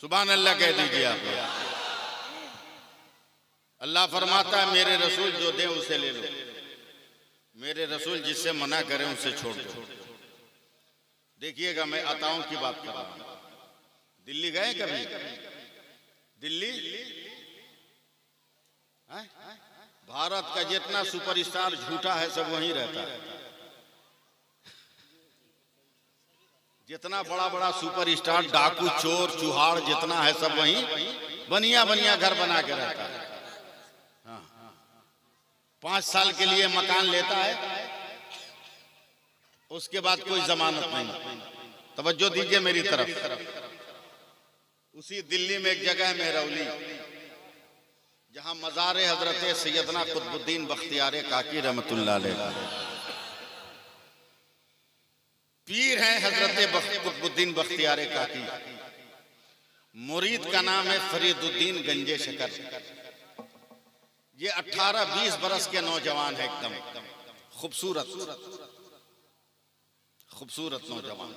सुभान अल्लाह कह दीजिए आप। अल्लाह फरमाता है मेरे रसूल जो दे उसे ले लो, मेरे रसूल जिससे मना करें उसे छोड़ दो। देखिएगा, मैं अताओं की बात कर रहा हूं। दिल्ली गए कभी? दिल्ली है? भारत का जितना सुपरस्टार झूठा है सब वहीं रहता है। जितना बड़ा बड़ा सुपरस्टार, डाकू, चोर, चुहाड़ जितना है सब वहीं बनिया बनिया घर बना के रहता है। हाँ, 5 साल के लिए मकान लेता है, उसके बाद कोई जमानत नहीं। तवज्जो दीजिए मेरी तरफ। उसी दिल्ली में एक जगह है मेहरौली, जहां मज़ार हजरत सैयदना कुतुबुद्दीन बख्तियार काकी रहमतुल्लाह अलैह पीर हैं हजरत कुतुबुद्दीन बख्तियार काकी। मुरीद का नाम है फरीदुद्दीन गंजे शकर। ये 18-20 बरस के नौजवान है, एकदम खूबसूरत खूबसूरत नौजवान।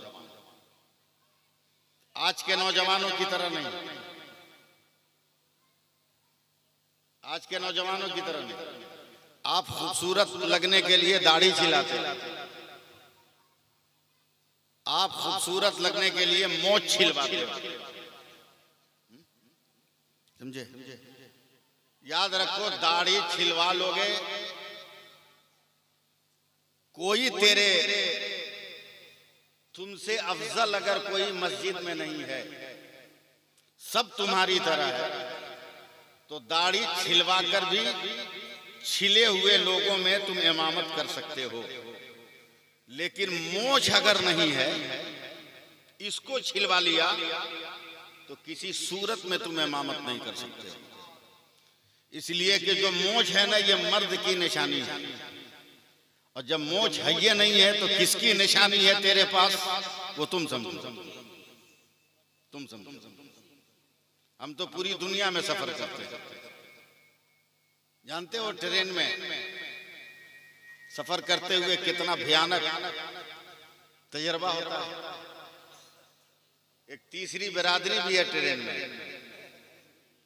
आज के नौजवानों की तरह नहीं, आज के नौजवानों की तरह नहीं। आप खूबसूरत लगने के लिए दाढ़ी छिलाते, आप खूबसूरत लगने के लिए मोछ छिलवाते। समझे? याद रखो, दाढ़ी छिलवा लोगे, कोई तेरे तुमसे अफजल अगर कोई मस्जिद में नहीं है, सब तुम्हारी तरह है, तो दाढ़ी छिलवा कर भी छिले हुए लोगों में तुम इमामत कर सकते हो। लेकिन मोछ अगर नहीं है, इसको छिलवा लिया तो किसी सूरत में तुम इमामत नहीं कर सकते। इसलिए कि जो मोछ है ना, ये मर्द की निशानी है, और जब मोछ है ये नहीं है तो किसकी निशानी है तेरे पास, वो तुम समझो, तुम समझो। हम तो पूरी दुनिया में सफर करते हैं, जानते हो ट्रेन में सफर करते हुए कितना भयानक तजर्बा होता है। एक तीसरी बिरादरी भी है ट्रेन में,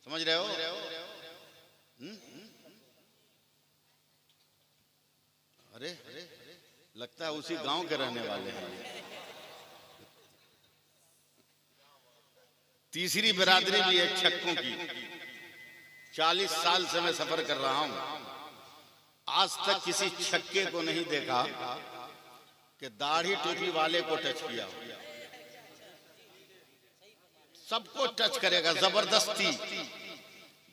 समझ रहे हो? अरे लगता है उसी गांव के रहने वाले हैं। तीसरी बिरादरी भी है छक्कों की। 40 साल से मैं सफर कर रहा हूं, आज तक किसी छक्के को नहीं देखा कि दाढ़ी टोपी वाले को टच किया हो। सबको टच करेगा जबरदस्ती,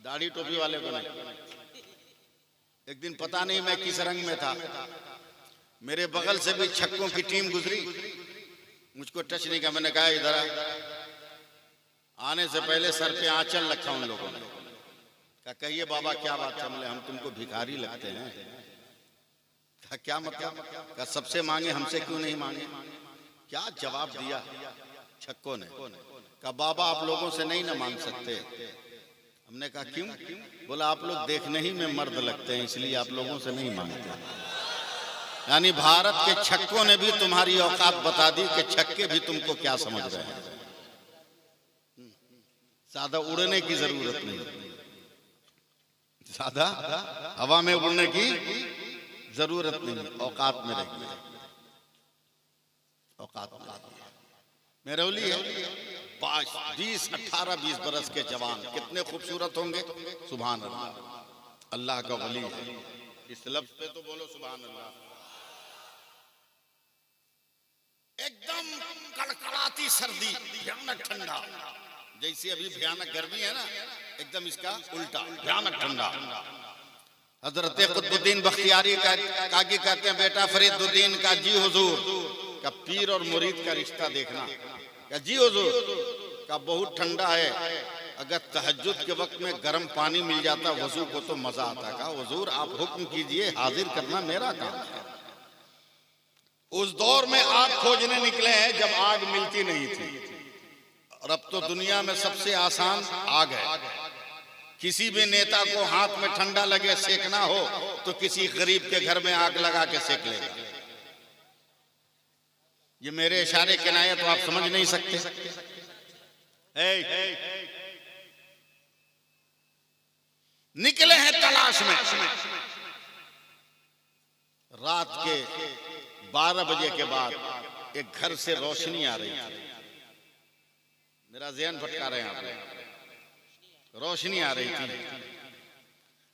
दाढ़ी टोपी वाले को नहीं। एक दिन पता नहीं मैं किस रंग में था, मेरे बगल से भी छक्कों की टीम गुजरी, मुझको टच नहीं किया। मैंने कहा इधर आने से पहले सर पे आंचल रखा उन लोगों ने। कहा कहिए बाबा क्या बात है? बोले हम तुमको भिखारी लगते हैं। कहा क्या मतलब? कहा सबसे मांगे, हमसे क्यों नहीं मांगे? क्या जवाब दिया छक्कों ने? कहा बाबा आप लोगों से नहीं ना मांग सकते। हमने कहा क्यों? बोला आप लोग देखने ही में मर्द लगते हैं, इसलिए आप लोगों से नहीं मांगते। यानी भारत के छक्कों ने भी तुम्हारी औकात बता दी कि छक्के भी तुमको क्या समझ रहे हैं। ज्यादा उड़ने की जरूरत नहीं, ज्यादा हवा में उड़ने की जरूरत नहीं, औकात में रहिए, औकात में। मेहरौली है, 18-20 बरस के जवान कितने खूबसूरत होंगे। सुभान अल्लाह, अल्लाह का वली है। इस लफ्ज पे तो बोलो सुभान अल्लाह। एकदम कड़कड़ाती सर्दी, भयानक ठंडा। जैसे अभी भयानक गर्मी है ना, एकदम इसका उल्टा भयानक ठंडा। हजरत कुतुबुद्दीन बख्तियारी काकी कहते हैं बेटा फरीदुद्दीन का जी हुजूर का पीर और मुरीद का रिश्ता देखना। का जी हुजूर का बहुत ठंडा है, अगर तहज्जुद के वक्त में गर्म पानी मिल जाता वजू को तो मजा आता। का हुजूर आप हुक्म कीजिए, हाजिर करना मेरा काम है। उस दौर में आग खोजने निकले हैं जब आग मिलती नहीं थी, और अब तो दुनिया में सबसे आसान आग है। किसी भी नेता को हाथ में ठंडा लगे सेकना हो तो किसी गरीब के घर में आग लगा के सेक लेगा। ये मेरे इशारे किनाये तो आप समझ नहीं सकते। निकले हैं तलाश में। रात के 12 बजे के बाद एक घर से रोशनी आ रही थी। मेरा ज़हन भटका रहे हैं आप। रोशनी आ रही थी,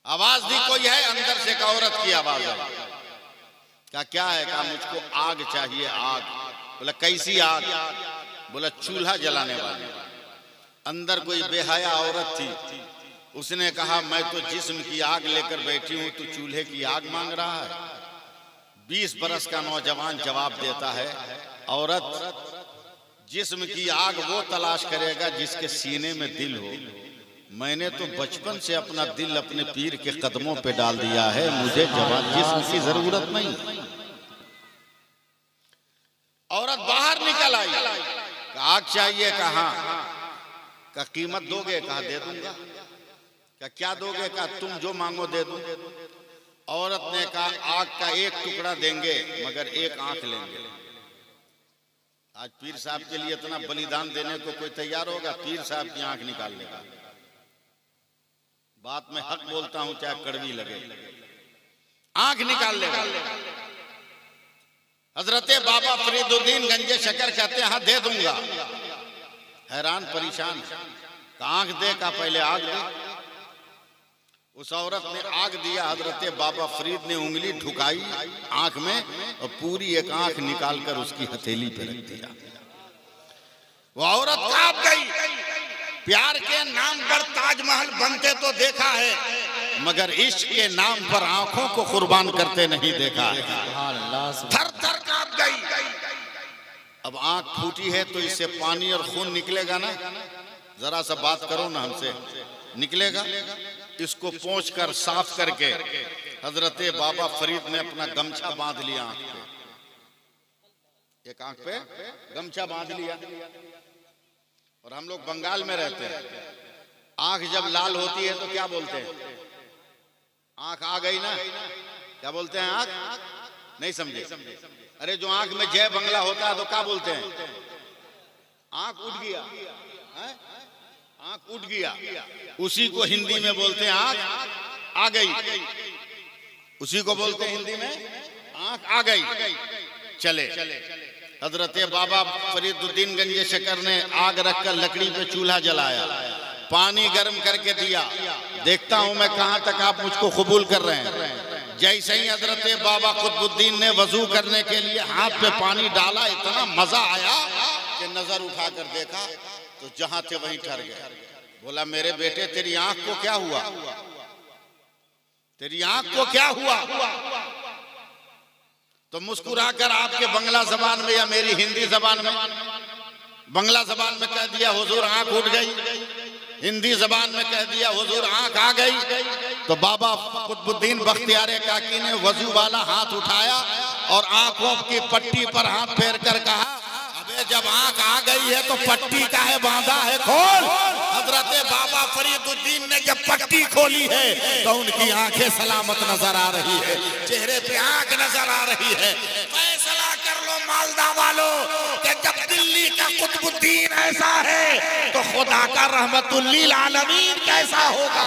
आवाज दी कोई है, अंदर से एक औरत की आवाज है। क्या है? कहा मुझको आग चाहिए, आग। बोला कैसी आग? बोला चूल्हा जलाने वाली। अंदर कोई बेहया औरत थी, उसने कहा मैं तो जिस्म की आग लेकर बैठी हूं, तो चूल्हे की आग मांग रहा है। 20 बरस का नौजवान जवाब देता है, औरत जिस्म की आग वो तलाश करेगा जिसके सीने में दिल हो। मैंने तो बचपन से अपना दिल अपने पीर के कदमों पे डाल दिया है, मुझे जवाब जिस्म की जरूरत नहीं। औरत बाहर निकल आई, आग चाहिए, कहा का कीमत दोगे? कहा दे दूंगा। क्या दोगे? कहा तुम जो मांगो दे दूं। औरत ने कहा आग का एक टुकड़ा देंगे मगर एक आंख लेंगे। आज पीर साहब के लिए इतना बलिदान देने को कोई तैयार होगा? पीर साहब की आंख निकाल लेगा। बात में हक बोलता हूं चाहे कड़वी लगे, आंख निकाल लेगा। हजरत बाबा फरीदुद्दीन गंजे शकर कहते हैं हाँ दे दूंगा। हैरान परेशान, आंख दे, का पहले आग दे। उस औरत ने आग दिया, हजरत बाबा फरीद ने उंगली ठुकाई आंख में और पूरी एक आंख निकालकर उसकी हथेली पे रख दिया। वो औरत कांप गई। प्यार के नाम पर ताजमहल बनते तो देखा है, मगर इश्क के नाम पर आंखों को कुर्बान करते नहीं देखा है। थर थर कांप गई। अब आंख फूटी है तो इससे पानी और खून निकलेगा ना, जरा सा बात करो ना हमसे, निकलेगा। इसको पोंछ कर साफ करके हजरत बाबा फरीद ने अपना गमछा बांध लिया आंख पे, एक आंख पे गमछा बांध लिया। और हम लोग बंगाल में रहते हैं, आंख जब लाल होती है तो क्या बोलते हैं? आंख आ गई ना, क्या बोलते हैं? आंख नहीं समझे? अरे जो आंख में जय बंगला होता है तो क्या बोलते हैं? आंख उठ गया, आंख उठ गया। उसी को हिंदी में बोलते हैं आंख आ गई। उसी को बोलते हैं हिंदी में आंख आ गई। चले हजरत बाबा फरीदुद्दीन गंजे शकर ने आग रखकर लकड़ी पे चूल्हा जलाया, पानी गर्म करके दिया। देखता हूं मैं कहां तक आप मुझको कबूल कर रहे हैं। जैसे ही हजरत बाबा कुतुबुद्दीन ने वजू करने के लिए हाथ पे पानी डाला, इतना मजा आया कि नजर उठाकर देखा तो जहां थे वहीं ठहर गए। बोला मेरे बेटे तेरी आंख को क्या हुआ? तेरी आंख को क्या हुआ? तो मुस्कुराकर आपके बंगला जबान में या मेरी हिंदी जबान में, बंगला जबान में कह दिया हुजूर आंख उठ गई, हिंदी जबान में कह दिया हुजूर आंख आ गई। तो बाबा कुतुबुद्दीन बख्तियार काकी ने वजू वाला हाथ उठाया और आंखों की पट्टी पर हाथ फेर कर कहा अबे जब आंख आ गई है तो पट्टी का है बांधा है, खोल। हजरत बाबा फरीदुद्दीन ने जब पट्टी खोली है तो उनकी आंखें सलामत नजर आ रही है, चेहरे पे आंख नजर आ रही है। फैसला कर लो मालदा वालों कि जब दिल्ली का कुतुबुद्दीन ऐसा है तो खुदा का रहमतुल्लिल आलमीन कैसा होगा?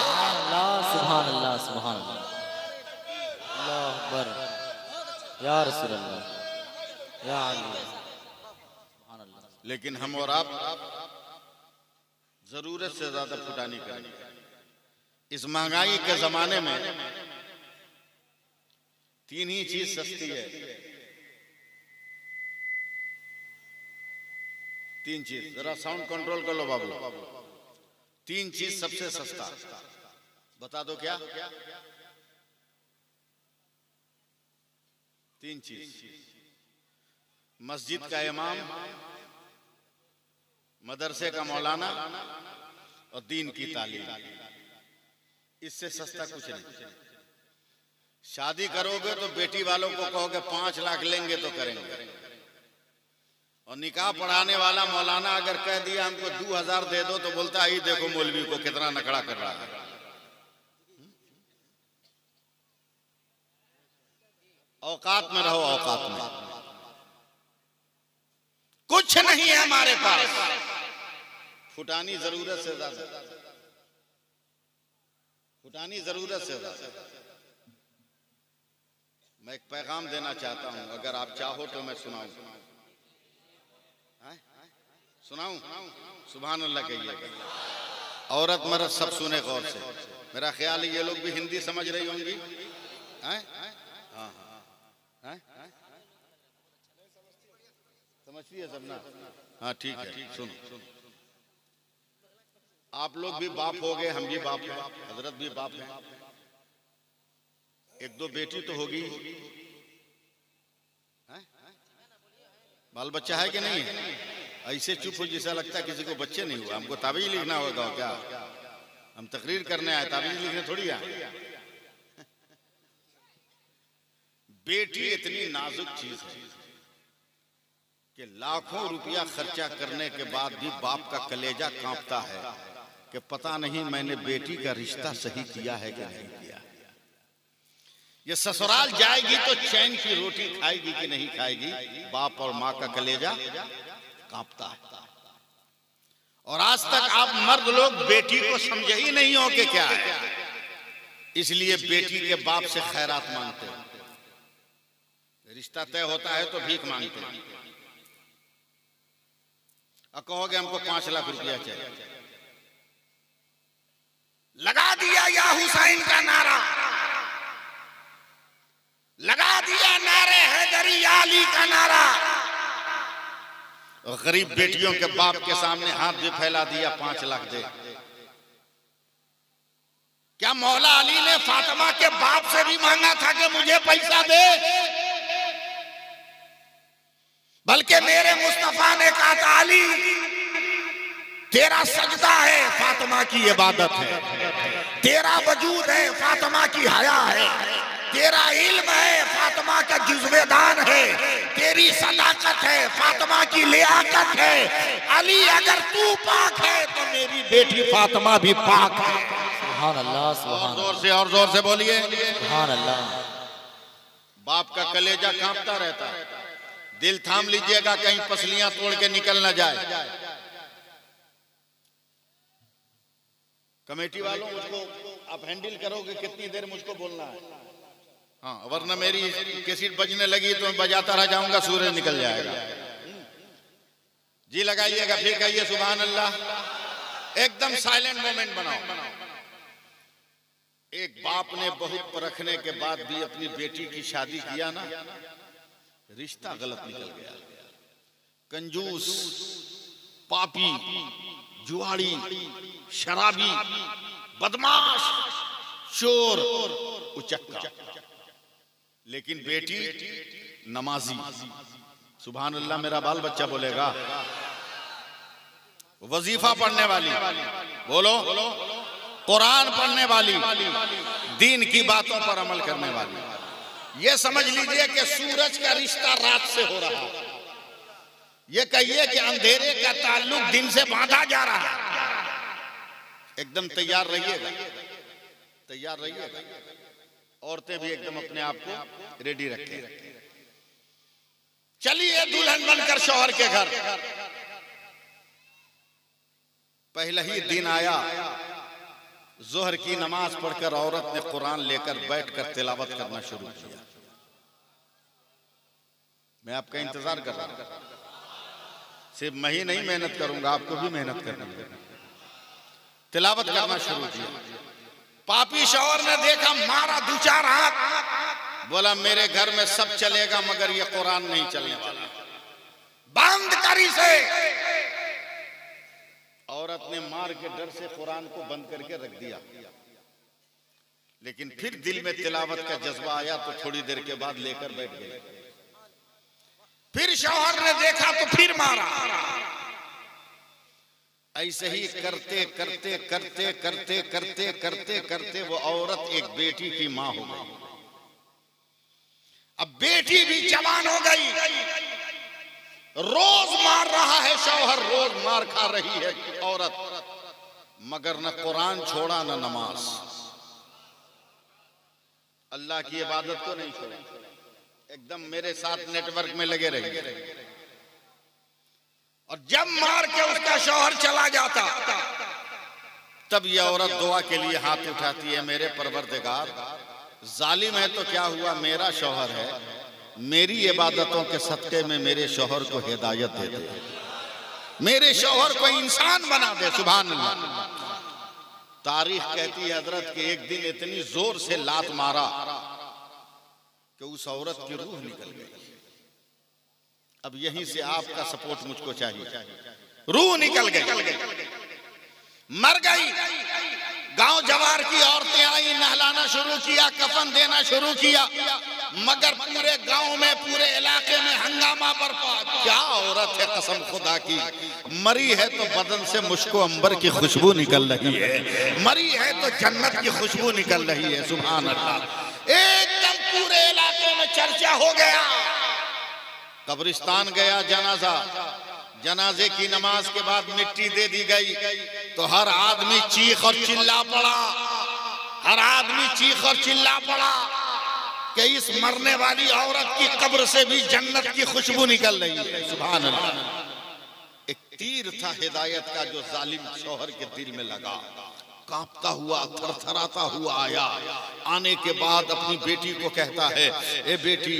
सुभान अल्लाह, सुभान अल्लाह, अल्लाह अकबर, या रसूल अल्लाह, या अली। लेकिन हम और आप जरूरत से ज्यादा फुटानी करें। इस महंगाई के जमाने में तीन ही चीज सस्ती है, तीन चीज। जरा साउंड कंट्रोल कर लो बाबू। तीन चीज सबसे सस्ता, बता दो क्या? तीन चीज, मस्जिद का इमाम, मदरसे का मौलाना और दीन की तालीम। इससे सस्ता कुछ नहीं। शादी करोगे तो बेटी वालों को कहोगे 5 लाख लेंगे तो करेंगे, और निकाह पढ़ाने वाला मौलाना अगर कह दिया हमको 2000 दे दो तो बोलता है देखो मौलवी को कितना नखड़ा कर रहा है। औकात में रहो, औकात में। कुछ नहीं है हमारे पास, फुटानी जरूरत से ज्यादा, फुटानी जरूरत से ज्यादा। मैं एक पैगाम देना चाहता हूं, अगर आप चाहो तो मैं सुनाऊं। सुनाऊं? सुभान अल्लाह कहिए। औरत मर्द सब सुने गौर से। मेरा ख्याल है ये लोग भी हिंदी समझ रही होंगी। हाँ हाँ, समझती है सब ना? हाँ ठीक है। सुनो, आप लोग भी बाप हो गए, हम भी बाप हैं, हजरत भी बाप हैं। एक दो बेटी तो होगी, बाल बच्चा है कि नहीं है? ऐसे चुप हो जैसा लगता है किसी को बच्चे नहीं हुआ। हमको ताबीज लिखना होगा क्या? हम तकरीर करने आए, ताबीज लिखने थोड़ी आए। बेटी इतनी नाजुक चीज है कि लाखों रुपया खर्चा करने के बाद भी बाप का कलेजा कांपता है कि पता नहीं मैंने बेटी का रिश्ता सही किया है कि नहीं किया। ये ससुराल जाएगी तो चैन की रोटी खाएगी कि नहीं खाएगी, बाप और माँ का कलेजा कांपता है। और आज तक आप मर्द लोग बेटी को समझे ही नहीं हो कि क्या है, इसलिए बेटी के बाप से खैरात मांगते हैं। रिश्ता तय होता है तो भीख मांगते हैं और कहोगे हमको 5 लाख रुपया चाहिए। लगा दिया या हुसैन का नारा, लगा दिया नारे हैदरी अली का नारा, और गरीब बेटियों के बाप के सामने हाथ भी फैला दिया 5 लाख दे। क्या मौला अली ने फातिमा के बाप से भी मांगा था कि मुझे पैसा दे? बल्कि मेरे मुस्तफा ने कहा था अली तेरा सजदा है फातिमा की इबादत है, तेरा वजूद है फातिमा की हया है, तेरा इल्म है फातिमा का जुज़्वेदान है, तेरी सदाकत है फातिमा की लियाकत है। अली अगर तू पाक है तो मेरी बेटी फातिमा भी पाक है। सुभान अल्लाह, सुभान और जोर से बोलिए सुभान अल्लाह। बाप का कलेजा कांपता रहता है। दिल थाम लीजिएगा कहीं पसलियां तोड़ के निकल ना जाए। कमेटी वालों मुझको आप हैंडल करोगे कितनी देर मुझको बोलना है? हाँ, वरना मेरी कैसेट बजने लगी तो मैं बजाता रह जाऊंगा, सूरज निकल जाएगा। जी लगाइएगा, फिर कहिए सुभान अल्लाह। एकदम साइलेंट मोमेंट बनाओ। एक बाप ने बहुत परखने के बाद भी अपनी बेटी की शादी किया ना, रिश्ता गलत निकल गया। कंजूस, पापी, जुआड़ी, शराबी, बदमाश, चोर, उचक्का, लेकिन बेटी नमाजी। सुभान अल्लाह, मेरा बाल बच्चा बोलेगा। वजीफा पढ़ने वाली, बोलो, कुरान पढ़ने वाली, दीन की बातों पर अमल करने वाली। ये समझ लीजिए कि सूरज का रिश्ता रात से हो रहा है। ये कहिए कि अंधेरे का ताल्लुक दिन से बांधा जा रहा है। एकदम तैयार रहिएगा, तैयार रहिएगा। औरतें भी एकदम अपने आप को रेडी रखें। चलिए दुल्हन बनकर शौहर के घर। पहला ही दिन आया, जोहर की नमाज पढ़कर औरत ने कुरान लेकर बैठकर तिलावत करना शुरू किया। मैं आपका इंतजार कर रहा हूं। सिर्फ मैं ही नहीं मेहनत करूंगा, आपको भी मेहनत करनी है। तिलावत करना शुरू किया। पापी शौहर ने देखा, मारा 2-4 हाथ, बोला मेरे घर में सब चलेगा मगर ये कुरान नहीं चलने वाला, बंद कर इसे। औरत ने मार के डर से कुरान को बंद करके रख दिया। लेकिन फिर दिल में तिलावत का जज्बा आया तो थोड़ी देर के बाद लेकर बैठ गए। फिर शौहर ने देखा तो फिर मारा। ऐसे ही करते करते करते करते करते करते करते वो औरत एक बेटी की मां हो गई। अब बेटी भी जवान हो गई। रोज मार रहा है शौहर, रोज मार खा रही है औरत, मगर न कुरान छोड़ा न नमाज। अल्लाह की इबादत को नहीं छोड़ा। एकदम मेरे साथ नेटवर्क में लगे रहिए। और जब मार के उसका शौहर चला जाता, तब ये औरत दुआ के लिए हाथ उठाती है, मेरे परवरदिगार, जालिम है तो क्या हुआ, मेरा शौहर है, मेरी इबादतों के सदके में मेरे शौहर को हिदायत दे दे। मेरे शौहर को इंसान बना दे। सुभान अल्लाह। तारीख कहती है हजरत के एक दिन इतनी जोर से लात मारा कि उस औरत की रूह निकल गई। अब यहीं से आपका सपोर्ट मुझको चाहिए। रूह निकल गई, मर गई। गांव जवार की औरतें आई, नहलाना शुरू किया, कफन देना शुरू किया, मगर पूरे गांव में, पूरे इलाके में हंगामा बरपा। क्या औरत है कसम खुदा की, मरी है तो बदन से मुश्को अंबर की खुशबू निकल रही है, मरी है तो जन्नत की खुशबू निकल रही है। सुभान अल्लाह। एकदम पूरे इलाके में चर्चा हो गया। कब्रिस्तान गया जनाजा, जनाजे की नमाज के बाद मिट्टी दे दी गई तो हर आदमी चीख और चिल्ला पड़ा, हर आदमी चीख और चिल्ला पड़ा कि इस मरने वाली औरत की कब्र से भी जन्नत की खुशबू निकल रही है। सुभान अल्लाह। एक तीर था हिदायत का जो जालिम शौहर के दिल में लगा। कांपता हुआ, थरथराता हुआ आया। आने के बाद अपनी बेटी को कहता है, ए बेटी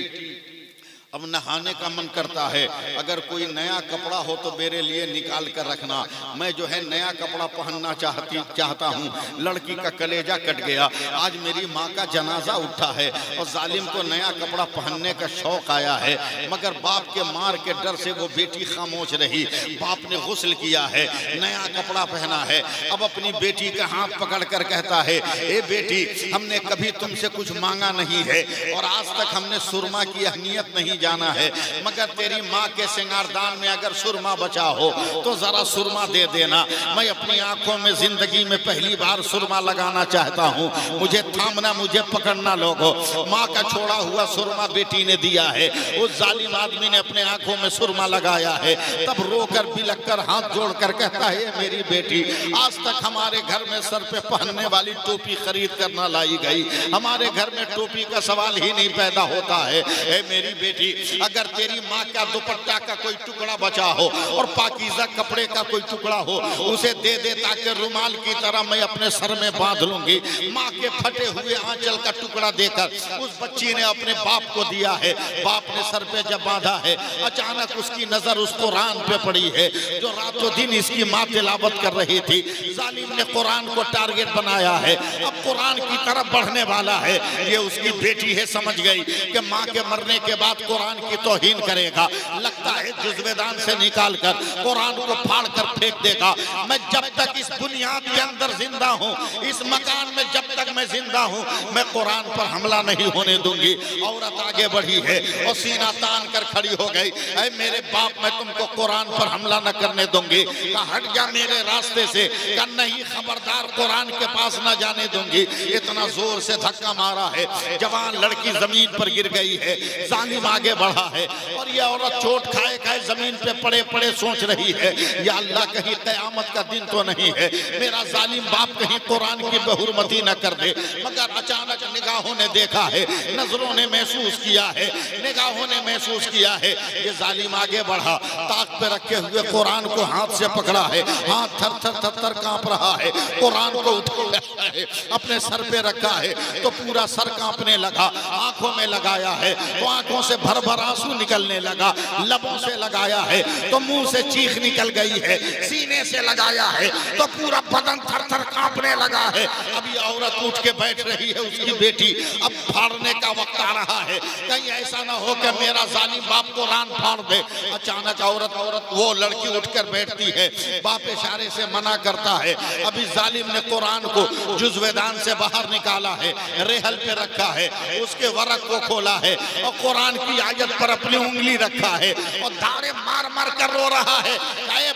अब नहाने का मन करता है, अगर कोई नया कपड़ा हो तो मेरे लिए निकाल कर रखना। मैं जो है नया कपड़ा पहनना चाहता हूँ। लड़की का कलेजा कट गया। आज मेरी माँ का जनाजा उठा है और जालिम को नया कपड़ा पहनने का शौक आया है, मगर बाप के मार के डर से वो बेटी खामोश रही। बाप ने गुस्ल किया है, नया कपड़ा पहना है। अब अपनी बेटी का हाथ पकड़ कर कहता है, ए बेटी हमने कभी तुमसे कुछ मांगा नहीं है और आज तक हमने सुरमा की अहमियत नहीं जाना है, मगर तेरी माँ के सिंगारदान में अगर सुरमा बचा हो तो जरा सुरमा दे देना। मैं अपनी आंखों में जिंदगी में पहली बार सुरमा लगाना चाहता हूँ, मुझे थामना, मुझे पकड़ना लोगों। माँ का छोड़ा हुआ सुरमा बेटी ने दिया है। उस जालिम आदमी ने अपने आंखों में सुरमा लगाया है। तब रोकर बिलक कर हाथ जोड़कर कहता है, मेरी बेटी आज तक हमारे घर में सर पे पहनने वाली टोपी खरीद कर ना लाई गई, हमारे घर में टोपी का सवाल ही नहीं पैदा होता है। मेरी बेटी अगर तेरी माँ का दुपट्टा का कोई टुकड़ा बचा हो और पाकीज़ा कपड़े का कोई टुकड़ा हो उसे दे दे, ताकि रुमाल की तरह मैं अपने सर में बांध लूंगी। माँ के फटे हुए आंचल का टुकड़ा देकर उस बच्ची ने अपने बाप को दिया है। बाप ने सर पे जब बांधा है, अचानक उसकी नजर उस कुरान पे पड़ी है जो रातों दिन इसकी माँ तिलावत कर रही थी। जालिम ने कुरान को टारगेट बनाया है, अब कुरान की तरफ बढ़ने वाला है। ये उसकी बेटी है, समझ गई कि माँ के मरने के बाद कुरान की तौहीन करेगा। लगता है जुज़्वेदान से निकालकर कुरान को फाड़ कर फेंक देगा। मैं जब तक इस बुनियाद के अंदर जिंदा हूँ, इस मकान में जब तक मैं जिंदा हूँ, मैं कुरान पर हमला नहीं होने दूंगी। औरत आगे बढ़ी है और सीना तान कर खड़ी हो गई। ऐ मेरे बाप, मैं तुमको कुरान पर हमला न करने दूंगी। कहा हट जा मेरे रास्ते से, कहा नहीं खबरदार, कुरान के पास न जाने दूंगी। इतना जोर से धक्का मारा है, जवान लड़की जमीन पर गिर गई है। जालिम आगे बढ़ा है और ये औरत चोट खाए खाए जमीन पे पड़े पड़े सोच रही है, या अल्लाह कहीं कयामत का दिन तो नहीं है, मेरा जालिम बाप कहीं कुरान की बहुरमती न कर दे। मगर अचानक निगाहों ने देखा है, नजरों ने महसूस किया है, निगाहों ने महसूस किया है, ये जालिम आगे बढ़ा, ताक पे रखे हुए कुरान को हाथ से पकड़ा है। हाथ थर थर थर थर कांप रहा है। कुरान को उठाया है, अपने सर पे रखा है तो पूरा सर कांपने लगा। आंखों में लगाया है तो आंखों से भर भर आंसू निकलने लगा। लबों से लगाया है तो मुंह से चीख निकल गई है। सीने से लगाया है तो पूरा बदन थर थर कांपने लगा है। अभी औरत उठ के बैठ रही है, उसकी बेटी। अब फाड़ने का वक्त आ रहा है, कहीं ऐसा ना हो कि मेरा जालिम बाप कुरान फाड़ दे। अचानक औरत वो लड़की उठकर बैठती है। बाप इशारे से मना करता है। अभी जालिम ने कुरान को जुज़्वेदान से बाहर निकाला है, रेहल पे रखा है, उसके वरक को खोला है और कुरान की आयत पर अपनी उंगली रखा है और धारे मार मार कर रो रहा है।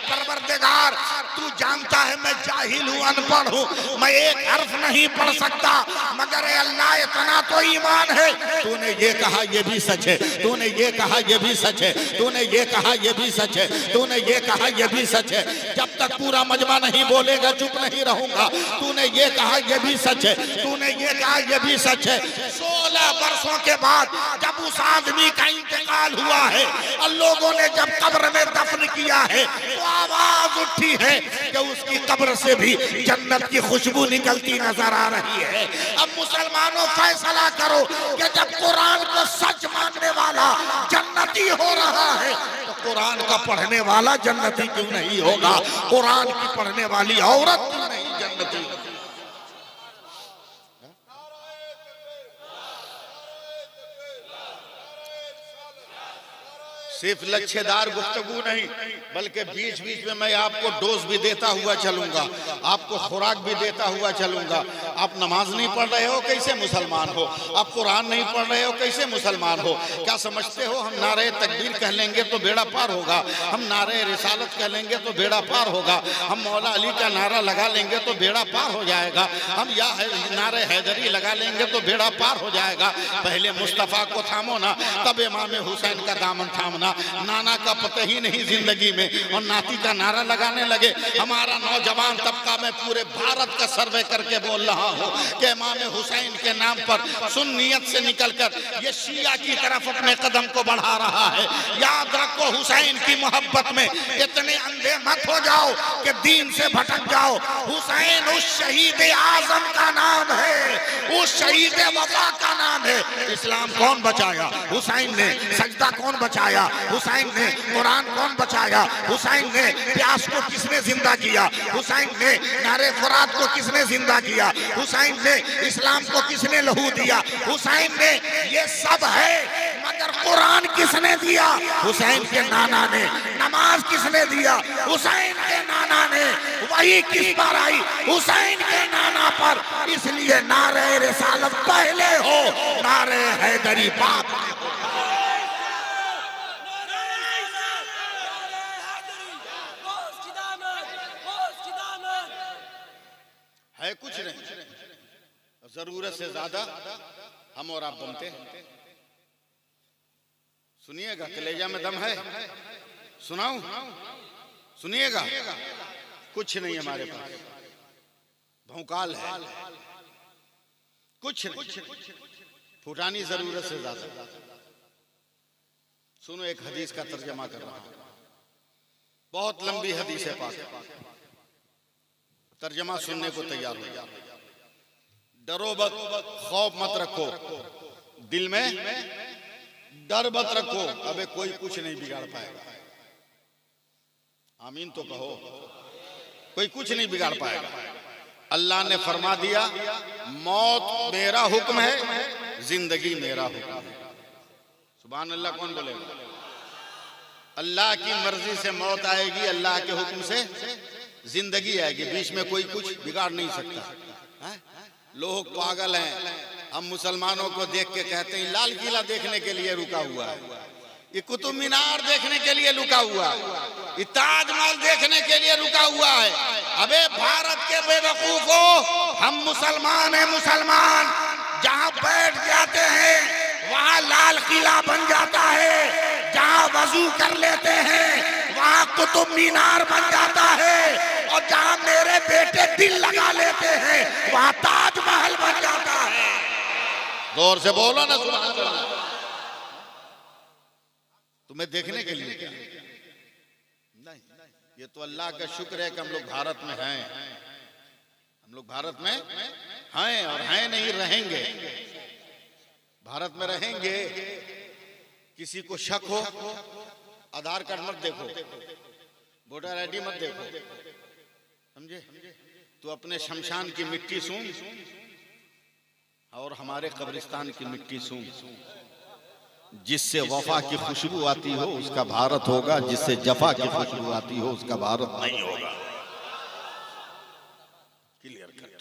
परवरदिगार, तू जानता है मैं जाहिल हूँ, अनपढ़ हूँ, मैं एक हर्फ नहीं पढ़ सकता, मगर अल्लाह इतना तो ईमान है। तूने ये कहा ये भी सच है, तूने ये कहा ये भी सच है, तूने ये कहा ये भी सच है, तूने ये कहा ये भी सच है। जब तक पूरा मजमा नहीं बोलेगा चुप नहीं रहूंगा। तूने ये कहा ये भी सच है, तूने ये कहा ये भी सच है। 16 वर्षों के बाद जब उस आदमी का इंतकाल हुआ है और लोगों ने जब कब्र में दफन किया है तो आवाज उठी है कि उसकी कब्र से भी जन्नत की खुशबू निकलती नजर आ रही है। अब मुसलमानों फैसला करो कि जब कुरान को सच मानने वाला जन्नत जन्नती हो रहा है तो कुरान का पढ़ने वाला जन्नती क्यों नहीं होगा? कुरान की पढ़ने वाली औरत क्यों नहीं जन्नती? सिर्फ लच्छेदार गुफ्तगू नहीं, बल्कि बीच बीच में मैं आपको डोज भी देता हुआ चलूंगा, आपको खुराक भी देता हुआ चलूंगा। आप नमाज नहीं पढ़ रहे हो, कैसे मुसलमान हो? आप कुरान नहीं पढ़ रहे हो, कैसे मुसलमान हो? क्या समझते हो हम नारे तकबीर कह लेंगे तो बेड़ा पार होगा, हम नारे रिसालत कह लेंगे तो बेड़ा पार होगा, हम मौला अली का नारा लगा लेंगे तो बेड़ा पार हो जाएगा, हम या नारे हैदरी लगा लेंगे तो बेड़ा पार हो जाएगा? पहले मुस्तफ़ा को थामो ना, तब इमाम हुसैन का दामन थामना। नाना का पता ही नहीं जिंदगी में और नाती का नारा लगाने लगे। हमारा नौजवान तबका मैं पूरे भारत का सर्वे करके बोल रहा हूँ कि इमाम हुसैन के नाम पर सुन्नियत से निकलकर ये शिया की तरफ अपने कदम को बढ़ा रहा है। याद रखो, हुसैन की मोहब्बत में इतने अंधे मत हो जाओ कि दीन से भटक जाओ। हुसैन उस शहीद आजम का नाम है, उस शहीद वफा का नाम है। इस्लाम कौन बचाया? हुसैन ने। सजदा कौन बचाया? हुसैन ने। कुरान कौन बचाया? हुसैन ने। प्यास को किसने जिंदा किया? हुसैन ने। नारे फुरात को किसने जिंदा किया? हुसैन ने। इस्लाम को किसने लहू दिया? हुसैन ने। ये सब है, मगर कुरान किसने दिया? हुसैन के नाना ने। नमाज किसने दिया? हुसैन के नाना ने। वही किस पर आई? हुसैन के नाना पर। इसलिए नारे रिसालत पहले हो, नारे हैदरी बाप है। कुछ नहीं, जरूरत से ज्यादा हम और आप बनते हैं। सुनिएगा, कलेजा में दम है, सुनाऊं? सुनिएगा, कुछ नहीं हमारे पास, भौकाल है, कुछ नहीं, फुटानी जरूरत से ज्यादा। सुनो, एक हदीस का तर्जमा कर रहा हूं, बहुत लंबी हदीस है पाक। तर्जमा सुनने को तैयार हो जाओ। डरो मत, खौफ मत रखो, दिल में डर मत रखो, अबे कोई कुछ नहीं बिगाड़ पाएगा। आमीन तो कहो। कोई कुछ नहीं बिगाड़ पाएगा। अल्लाह ने फरमा दिया, मौत मेरा हुक्म है, जिंदगी मेरा हुक्म है। सुभान अल्लाह। कौन बोलेगा? अल्लाह की मर्जी से मौत आएगी, अल्लाह के हुक्म से जिंदगी आएगी। बीच में कोई कुछ बिगाड़ नहीं सकता। लोग पागल हैं। हम मुसलमानों को देख के कहते हैं लाल किला देखने के लिए रुका हुआ है, ये कुतुब मीनार देखने के लिए रुका हुआ है, ये ताजमहल देखने के लिए रुका हुआ है। अबे भारत के बेवकूफो, हम मुसलमान हैं। मुसलमान जहां बैठ जाते हैं वहां लाल किला बन जाता है, जहां वजू कर लेते हैं वहां कुतुब मीनार बन जाता है, और जहां मेरे बेटे दिल लगा लेते हैं वहां ताजमहल बन जाता है। जोर से बोलो ना सुभान अल्लाह। तुम्हें देखने के लिए क्या? नहीं, ये तो अल्लाह का शुक्र है कि हम लोग भारत में हैं। हम लोग भारत में हैं और हैं नहीं, रहेंगे। भारत में रहेंगे। किसी को शक हो, आधार कार्ड मत देखो, वोटर आईडी मत देखो, समझे? तो अपने शमशान की मिट्टी सूंघ और हमारे कब्रिस्तान की मिट्टी सूंघ। जिससे वफा की खुशबू आती हो उसका भारत होगा, जिससे जफा की खुशबू आती हो उसका भारत नहीं होगा। Clear cut.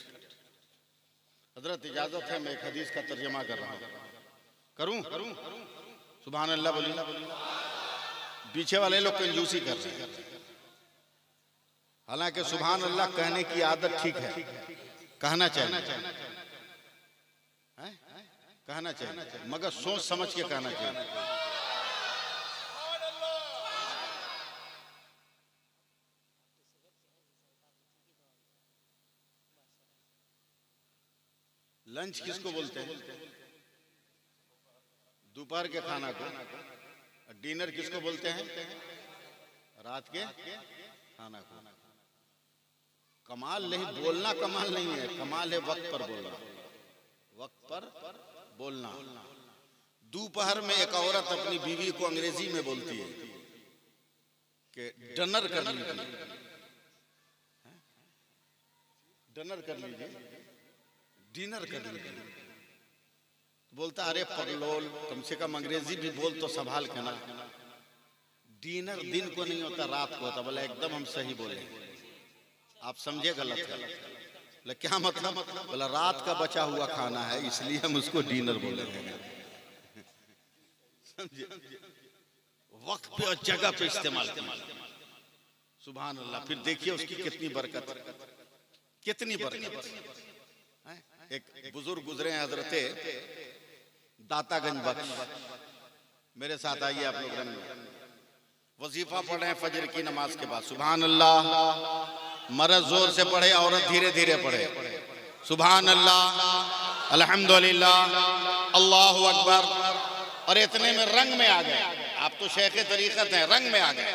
हजरत इजाजत है, मैं एक हदीस का तर्जमा कर रहा हूं। करूं? सुभान अल्लाह बोलिए। पीछे वाले लोग कंजूसी कर रहे हैं, हालांकि सुभान अल्लाह कहने की आदत ठीक है, कहना चाहिए, कहना चाहिए, मगर सोच समझ के कहना चाहिए। लंच किसको बोलते हैं? दोपहर के खाना को। डिनर किसको बोलते हैं? रात के खाना को। कमाल नहीं, बोलना कमाल नहीं है, कमाल है वक्त पर बोलना, वक्त पर बोलना। दोपहर में एक औरत अपनी बीवी को अंग्रेजी में बोलती है कि डिनर कर लीजिए, डिनर कर लीजिए, डिनर कर लीजिए। बोलता अरे परलोल, कम से कम अंग्रेजी भी बोल तो संभाल के ना। डिनर दिन को नहीं होता, रात को होता। बोला एकदम हम सही बोले, आप समझे गलत है। बोला क्या मतलब? बोला रात का बचा हुआ खाना है इसलिए हम उसको डिनर बोलेंगे। समझे? वक्त पे और जगह पे इस्तेमाल किया। सुभान अल्लाह। फिर देखिए उसकी कितनी बरकत, कितनी बरकत। एक बुजुर्ग गुजरे हैं हजरते दातागंज बख्श, मेरे साथ आइए आप लोग रंग में। वजीफा पढ़ रहे हैं फजर की नमाज के बाद। सुभान अल्लाह। मर्द जोर से पढ़े, औरत धीरे धीरे पढ़े। सुभान अल्लाह, अल्हम्दुलिल्लाह, अल्लाहु अकबर। और इतने में रंग में आ गए। आप तो शेख तरीकत हैं, रंग में आ गए।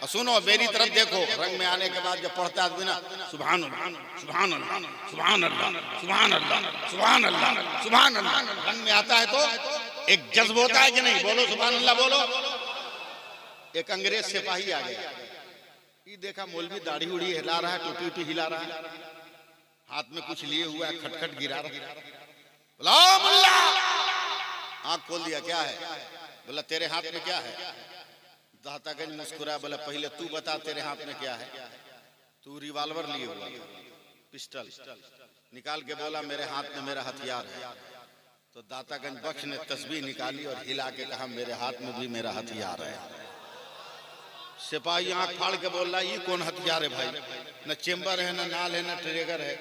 और सुनो मेरी तरफ देखो, रंग में आने के बाद जब पढ़ता आदमी ना सुभान अल्लाह, सुभान अल्लाह, सुभान अल्लाह, सुभान अल्लाह, सुभान अल्लाह, सुभान अल्लाह, रंग में आता है तो एक जज्ब होता है कि नहीं? बोलो सुभान अल्लाह बोलो। एक अंग्रेज सिपाही आ गया, ये देखा मौलवी दाढ़ी उड़ी हिला रहा है, टोपी उटी हिला रहा है, हाथ में कुछ लिए हुआ है, खटखट गिरा रहा है। बोला मुल्ला, आंख खोल दिया, क्या है? बोला तेरे हाथ में क्या है? दातागंज मुस्कुरा, बोला पहले तू बता तेरे हाथ में क्या है? तू रिवॉल्वर लिए हुआ था, पिस्टल निकाल के बोला मेरे हाथ में मेरा हथियार है। तो दातागंज बख्श ने तस्बीह निकाली और हिला के कहा मेरे हाथ में भी मेरा हथियार है। सिपाही आंख फाड़ के बोल रहा ये कौन हथियार है भाई? न चेम्बर है, न नाल है, न ट्रिगर है।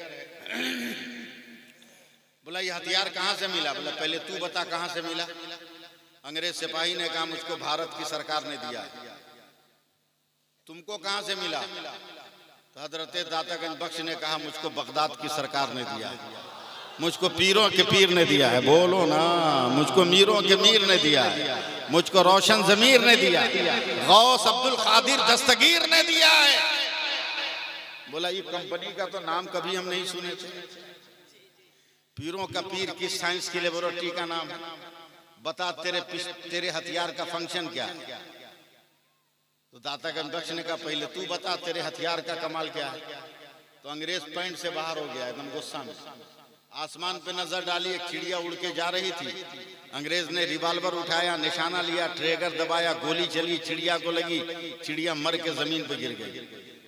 बोला ये हथियार कहाँ से मिला? बोला पहले तू बता कहाँ से मिला? अंग्रेज सिपाही ने कहा मुझको भारत की सरकार ने दिया है। तुमको कहाँ से मिला? तो हजरत दातागंज बख्श ने कहा मुझको बगदाद की सरकार ने दिया है, मुझको पीरों के पीर ने दिया है। बोलो ना, मुझको मीरों के मीर ने दिया है, मुझको रोशन जमीर ने दिया है, गौस अब्दुल कादिर दस्तगीर ने दिया है। बोला ये कंपनी का तो नाम कभी हम नहीं सुने थे। पीरों का पीर किस साइंस की लेबोरेटरी का नाम है? बता तेरे हथियार का फंक्शन क्या है? तो दातागंज बख्श ने कहा पहले तू बता तेरे हथियार का कमाल क्या है? तो अंग्रेज पैंट से बाहर हो गया एकदम गुस्सा में। आसमान पे नजर डाली, एक चिड़िया उड़ के जा रही थी। अंग्रेज ने रिवॉल्वर उठाया, निशाना लिया, ट्रिगर दबाया, गोली चली, चिड़िया को लगी, चिड़िया मर के जमीन पे गिर गई।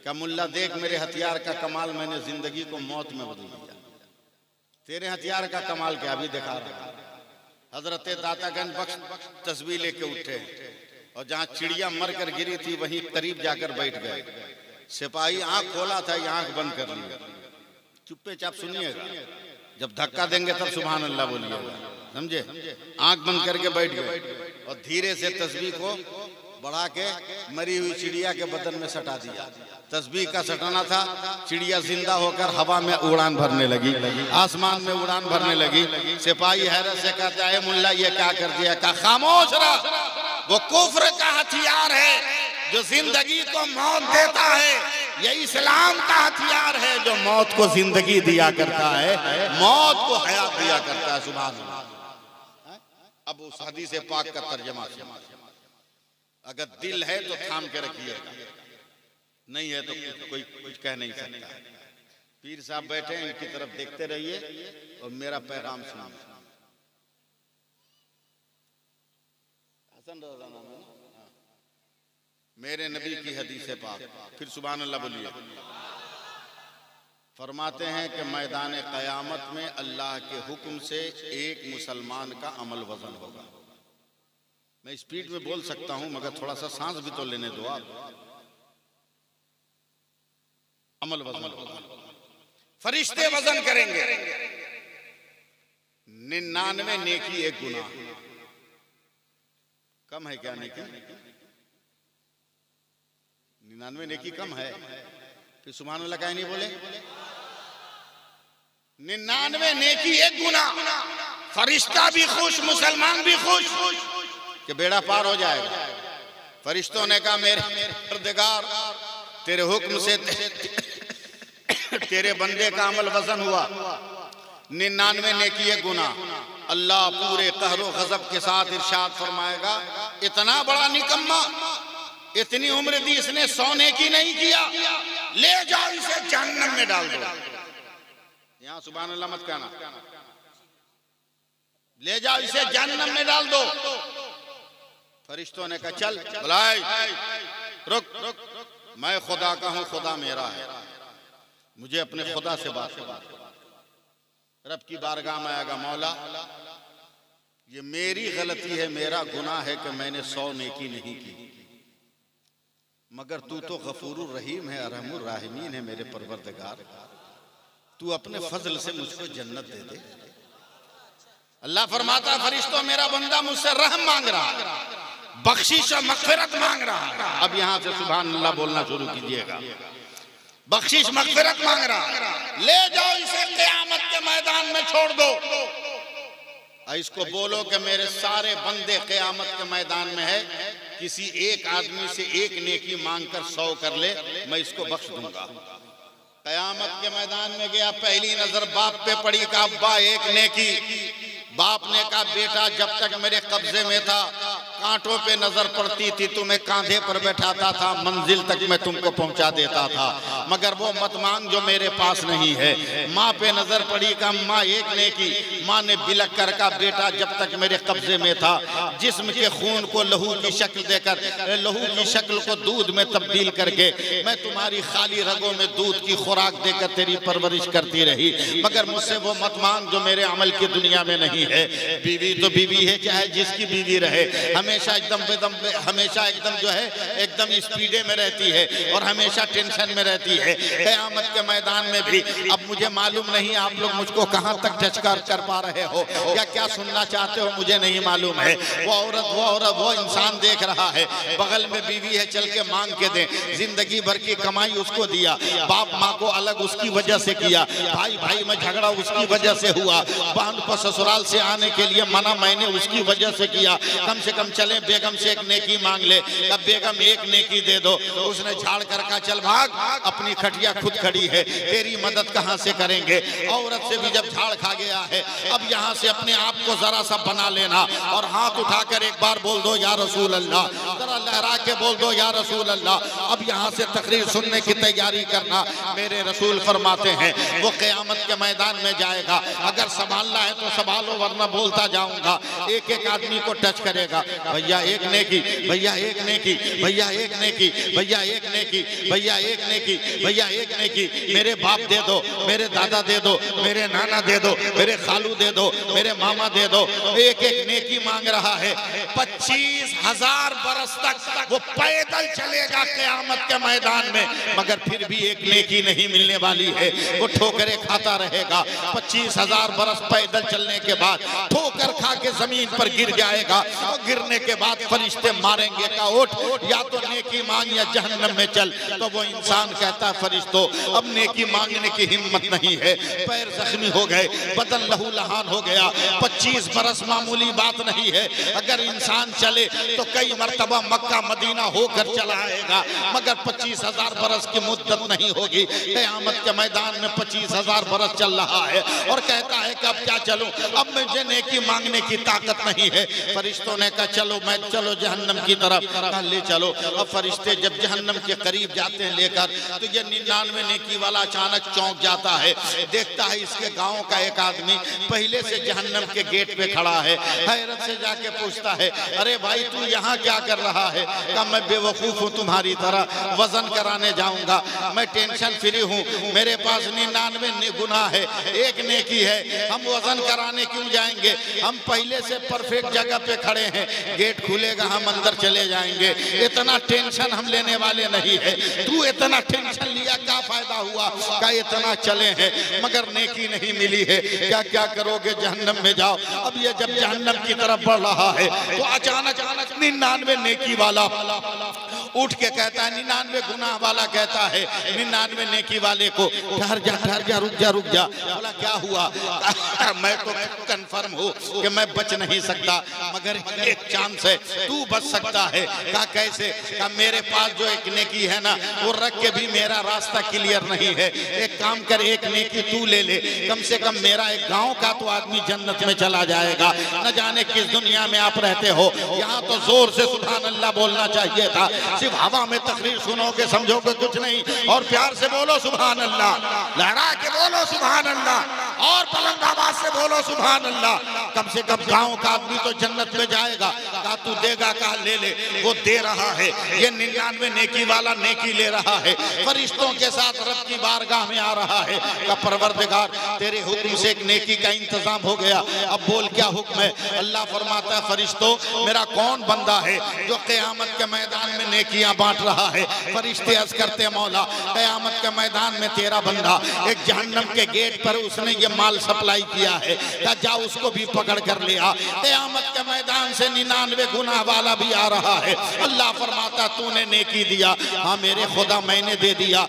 कहा मुल्ला देख मेरे हथियार का कमाल, मैंने जिंदगी को मौत में बदल दिया। तेरे हथियार का कमाल क्या? अभी दिखा रहा। हजरत दातागंज बख्श तस्बीह लेके उठे और जहाँ चिड़िया मर कर गिरी थी वहीं करीब जाकर बैठ गए। सिपाही आंख खोला था, ये आंख बंद कर लिया। चुप्पे चाप सुनिएगा, जब धक्का देंगे तब सुभान अल्लाह बोलिएगा, समझे? आंख बंद करके बैठ गए और धीरे से तस्बीह को बढ़ा के मरी हुई चिड़िया के बदन में सटा दिया। तस्बीह का सटाना था, चिड़िया जिंदा होकर हवा में उड़ान भरने लगी, आसमान में उड़ान भरने लगी। सिपाही हैरत से कहता है मुल्ला ये क्या कर दिया? कहा खामोश रहा, वो कुफ्र का हथियार है जो जिंदगी को मौत देता है, ये इस्लाम का हथियार है जो मौत को जिंदगी दिया करता है, मौत को हयात दिया करता है। सुभान अल्लाह। अब उस हदीस पाक का तर्जमा, अगर दिल है तो थाम के रखिएगा, नहीं है तो कोई कुछ कह नहीं सकता। पीर साहब बैठे हैं, इनकी तरफ देखते रहिए और मेरा पैगाम सुनिए। मेरे नबी की हदीस पाक, फिर सुभान अल्लाह बोलिए। फरमाते हैं कि मैदान क़यामत में अल्लाह के हुक्म से एक मुसलमान का अमल वजन होगा। मैं स्पीड में बोल सकता हूं मगर थोड़ा सा सांस भी तो लेने दो आप। अमल वजन होगा, फरिश्ते वजन करेंगे। 99 नेकी एक गुनाह। कम है क्या नेकी? 99 नेकी कम है? फिर सुभान अल्लाह काहे नहीं बोले? 99 नेकी एक गुनाह। फरिश्ता भी खुश, मुसलमान भी खुश कि बेड़ा पार हो जाएगा। फरिश्तों ने कहा मेरे परदिगार तेरे हुक्म से तेरे बंदे का अमल वजन हुआ, 99 नेकी एक गुनाह। अल्लाह पूरे कहरो गजब के साथ इरशाद फरमाएगा, इतना बड़ा निकम्मा, इतनी उम्र दी इसने सोने की नहीं किया, ले जाओ इसे जहन्नम में डाल दो। यहां सुभान अल्लाह मत कहना, ले जाओ इसे जहन्नम में डाल दो। फरिश्तों ने कहा चल बुलाए, रुक, मैं खुदा का हूं, खुदा मेरा है, मुझे अपने खुदा से बात करना। रब की बारगाह में आएगा, मौला ये मेरी गलती है, मेरा गुनाह है कि मैंने 100 नेकी नहीं की, मगर तू तो गफूरुर रहीम है, अरहमुर राहिमीन है मेरे परवरदिगार, तू अपने फजल से मुझको जन्नत दे दे। अल्लाह फरमाता फरिश्तों मेरा बंदा मुझसे रहम मांग रहा है, बख्शिश और मगफिरत मांग रहा है। अब यहां से सुभान अल्लाह बोलना शुरू कीजिएगा। बख्शिश मगफिरत मांग रहा है, ले जाओ इसे क़यामत के मैदान में छोड़ दो। इसको बोलो कि मेरे सारे बंदे क़यामत के मैदान में है, किसी एक आदमी से एक नेकी मांगकर 100 कर ले, मैं इसको बख्श दूंगा। क़यामत के मैदान में गया, पहली नजर बाप पे पड़ी का अब्बा एक नेकी। बाप ने कहा बेटा जब तक मेरे कब्जे में था कांटों पे नजर पड़ती थी, तुम्हें कांधे पर बैठाता था, मंजिल तक मैं तुमको पहुंचा देता था, मगर वो मत मांग जो मेरे पास नहीं है। माँ पे नजर पड़ी का माँ एक नेकी, माँ ने बिलक कर का बेटा जब तक मेरे कब्जे में था, जिस्म के खून को लहू की शक्ल देकर, लहू की शक्ल को दूध में तब्दील करके मैं तुम्हारी खाली रगों में दूध की खुराक देकर तेरी परवरिश करती रही, मगर मुझसे वो मत मांग जो मेरे अमल की दुनिया में नहीं है। बीवी तो बीवी है, चाहे जिसकी बीवी रहे, हमेशा एकदम जो है एकदम स्पीडे में रहती है और हमेशा टेंशन में रहती है। क़यामत के मैदान में भी अब मुझे मालूम नहीं आप लोग मुझको कहां तक टच कर पा रहे हो, या क्या सुनना चाहते हो मुझे नहीं मालूम है। वो औरत वो इंसान देख रहा है, बगल में बीवी है, चल के मांग के दे, जिंदगी भर की कमाई उसको दिया, बाप माँ को अलग उसकी वजह से किया, भाई भाई में झगड़ा उसकी वजह से हुआ, बहन को ससुराल से आने के लिए मना मैंने उसकी वजह से किया, कम से कम चले बेगम से एक नेकी मांग ले। अब बेगम एक नेकी दे दो, उसने झाड़ कर कहा चल भाग, अपनी खटिया खुद खड़ी है, तेरी मदद कहां से करेंगे। औरत से भी जब झाड़ खा गया है, अब यहां से अपने आप को जरा सा बना लेना और हाथ उठाकर एक बार बोल दो या रसूल अल्लाह, जरा लहरा के बोल दो या रसूल अल्लाह। अब यहां से तकरीर सुनने की तैयारी करना। मेरे रसूल फरमाते हैं वो क़यामत के मैदान में जाएगा, अगर संभालना है तो संभालो वरना बोलता जाऊंगा। एक एक आदमी को टच करेगा, भैया एक नेकी, भैया एक नेकी, भैया एक नेकी, भैया एक नेकी, भैया एक नेकी, भैया एक नेकी, मेरे बाप दे दो, मेरे दादा दे दो, मेरे नाना दे दो, मेरे खालू दे दो, मेरे मामा दे दो। एक एक नेकी मांग रहा है। 25,000 बरस तक वो पैदल चलेगा क़यामत के मैदान में, मगर फिर भी एक नेकी नहीं मिलने वाली है, वो ठोकरें खाता रहेगा। 25,000 बरस पैदल चलने के बाद ठोकर खा के जमीन पर गिर जाएगा और गिरने के बाद फरिश्ते मारेंगे का उठ, या तो नेकी मांग या जहन्नम में चल। तो वो इंसान कहता है फरिश्तों अब नेकी मांगने की हिम्मत नहीं है, पैर जख्मी हो गए, बदन लहू लहान हो गया। 25 बरस मामूली बात नहीं है, अगर इंसान चले तो कई मर्तबा मक्का मदीना होकर चला आएगा, मगर 25,000 बरस की मुद्दत नहीं होगी। क़यामत के मैदान में 25,000 बरस चल रहा है और कहता है कि अब क्या चलूं, अब मुझे नेकी मांगने की ताकत नहीं है। फरिश्तों ने कहा चलो चलो जहन्नम की तरफ, ले चलो। अब फरिश्ते जब जहन्नम के करीब जाते हैं लेकर, तो ये 99 नेकी वाला अचानक चौंक जाता है, देखता है इसके गांव का एक आदमी पहले से जहन्नम के गेट पे खड़ा है। हैरत से जाके पूछता है अरे भाई तू यहाँ क्या कर रहा है। कहा मैं बेवकूफ हूँ तुम्हारी तरह, वजन कराने जाऊंगा, मैं टेंशन फ्री हूँ, मेरे पास 99 गुनाह है, एक नेकी है, हम वजन कराने क्यों जाएंगे, हम पहले से परफेक्ट जगह पे खड़े हैं, गेट खुलेगा हम अंदर चले जाएंगे, इतना टेंशन हम लेने वाले नहीं है। तू इतना टेंशन लिया क्या फायदा हुआ, क्या इतना चले हैं मगर नेकी नहीं मिली है, क्या क्या करोगे, जहन्नम में जाओ। अब ये जब जहन्नम की तरफ बढ़ रहा है तो अचानक 99 नेकी वाला उठ के कहता है 99 गुनाह वाला कहता है 99 नेकी वाले को ठहर जा रुक जा। बोला क्या हुआ? मैं तो कंफर्म हूँ कि मैं बच नहीं सकता, मगर एक चांस है तू बच सकता है। कहा कैसे? कहा मेरे पास जो एक नेकी है ना वो रख के भी मेरा रास्ता क्लियर नहीं है। एक काम कर, एक नेकी तू ले ले, कम से कम मेरा एक गांव का तो आदमी जन्नत में चला जाएगा। न जाने किस दुनिया में आप रहते हो, यहाँ तो जोर से सुभान अल्लाह बोलना चाहिए था। सिर्फ हवा में तकरीर सुनोगे समझोगे कुछ नहीं, और प्यार से बोलो सुभान अल्लाह, लहरा के बोलो सुभान अल्लाह, और बुलंद आवाज से बोलो सुभान अल्लाह। कम से कम गांव का आदमी तो जन्नत में जाएगा। कहा तू देगा? कहा ले ले। वो दे रहा है, ये 99 नेकी वाला नेकी ले रहा है, फरिश्तों के साथ रब की बारगाह में आ रहा है। का परवरदिगार तेरे हुक्म से एक नेकी का इंतजाम हो गया, अब बोल क्या हुक्म है? अल्लाह फरमाता है फरिश्तों मेरा कौन बंदा है जो क़यामत के मैदान में नेकियां बांट रहा है? फरिश्ते अर्ज़ करते मौला क़यामत के मैदान में तेरा बंदा एक जहन्नम के गेट पर उसने ये माल सप्लाई किया है, क्या जा उसको भी पकड़ कर ले आ। क़यामत के मैदान से 99 गुनाह वाला भी आ रहा है। अल्लाह फरमाता तूने नेकी दिया? हाँ मेरे खुदा मैंने दे दिया।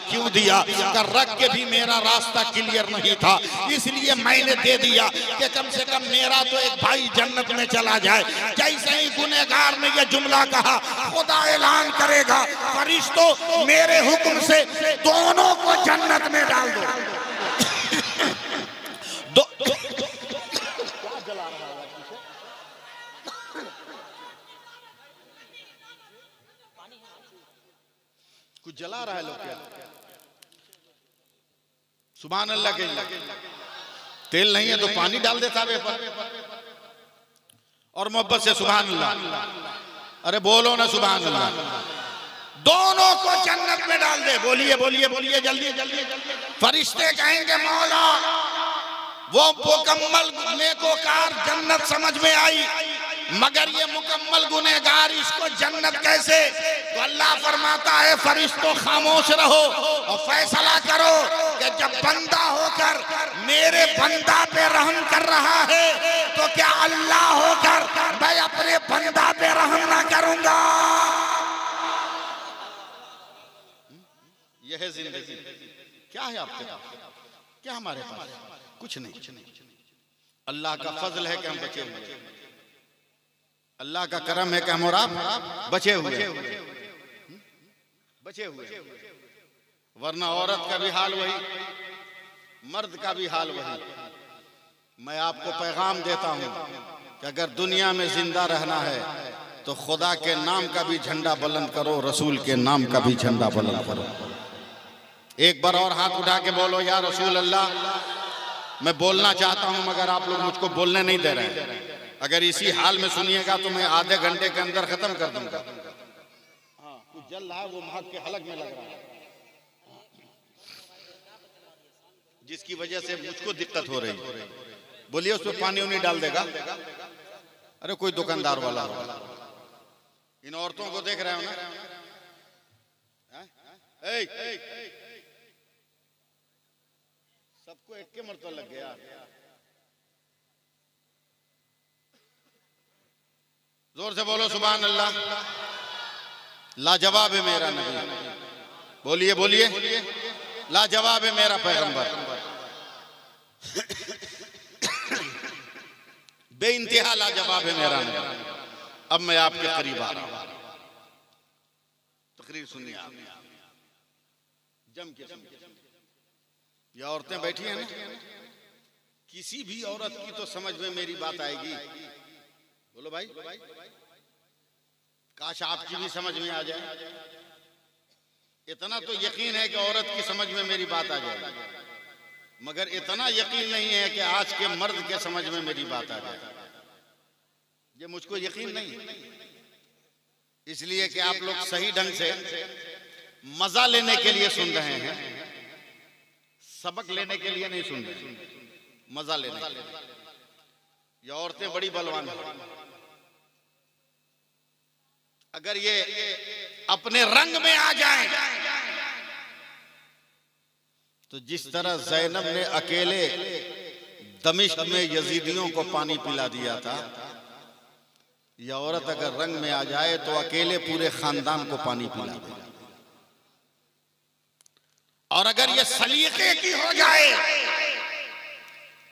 क्यों दिया? कर रख के भी मेरा रास्ता क्लियर नहीं था, इसलिए मैंने दे दिया कि कम से कम मेरा तो एक भाई जन्नत में चला जाए। जैसे ही गुनहगार ने यह जुमला कहा खुदा ऐलान करेगा फरिश्तों मेरे हुक्म से दोनों को जन्नत में डाल दो। कुछ जला रहा है लोग क्या? सुभान अल्लाह के तेल नहीं है तो पानी डाल देता है और मोहब्बत से सुभान अल्लाह। अरे बोलो ना सुभान अल्लाह। दोनों को जन्नत में डाल दे। बोलिए बोलिए बोलिए जल्दी जल्दी। फरिश्ते कहेंगे मौला वो मुकम्मल नेकोकार जन्नत समझ में आई, मगर ये मुकम्मल गुनहगार इसको जन्नत कैसे? तो अल्लाह फरमाता है फरिश्तों खामोश रहो और फैसला करो कि जब बंदा होकर मेरे बंदा पे रहम कर रहा है तो क्या अल्लाह होकर मैं अपने बंदा पे रहम ना करूंगा? यह है जिंदगी। क्या है आपके पास? क्या हमारे पास? कुछ नहीं। अल्लाह का फजल है कि हम बचे हुए, अल्लाह का करम है कि हम और आप बचे हुए। वरना औरत का भी हाल वही, मर्द का भी हाल वही। मैं आपको पैगाम देता हूं कि अगर दुनिया में जिंदा रहना है तो खुदा के नाम का भी झंडा बुलंद करो, रसूल के नाम का भी झंडा बुलंद करो। एक बार और हाथ उठा के बोलो या रसूल अल्लाह। मैं बोलना चाहता हूं मगर आप लोग मुझको बोलने नहीं दे रहे हैं। अगर इसी हाल में सुनिएगा तो मैं आधे घंटे के अंदर खत्म कर दूंगा। हाँ कुछ जल रहा है, वो महक के हलक में लग रहा है, जिसकी वजह से मुझको दिक्कत हो रही है। बोलिए उस पर पानी उनी डाल देगा। अरे कोई दुकानदार वाला होगा। इन औरतों को देख रहे हो ना? सबको एक के मरतबा लग गया। जोर से बोलो सुभान अल्लाह। लाजवाब है मेरा नबी। बोलिए बोलिए लाजवाब है मेरा पैगंबर। बेइंतहा लाजवाब है मेरा नबी। अब मैं आपके करीब आ रहा हूं, तकरीर सुनिए आप जम के सुनिए। ये औरतें बैठी हैं ना, किसी भी औरत की तो समझ में मेरी बात आएगी। बोलो भाई, काश आपकी भी समझ में आ जाए। इतना तो यकीन है कि औरत की समझ में मेरी बात आ जाए, मगर इतना यकीन नहीं है कि आज के मर्द के समझ में मेरी बात आ जाए। ये मुझको यकीन नहीं, इसलिए कि आप लोग सही ढंग से मजा लेने के लिए सुन रहे हैं, सबक लेने के लिए नहीं सुन रहे, मजा लेने के लिए। ये औरतें बड़ी बलवान हैं। अगर ये अपने रंग में आ जाएं, तो जिस तरह ज़ैनब ने अकेले दमिश्क में यजीदियों को पानी पिला दिया था, ये औरत अगर रंग में आ जाए तो अकेले पूरे खानदान को पानी पिला दे, और अगर ये सलीके की हो जाए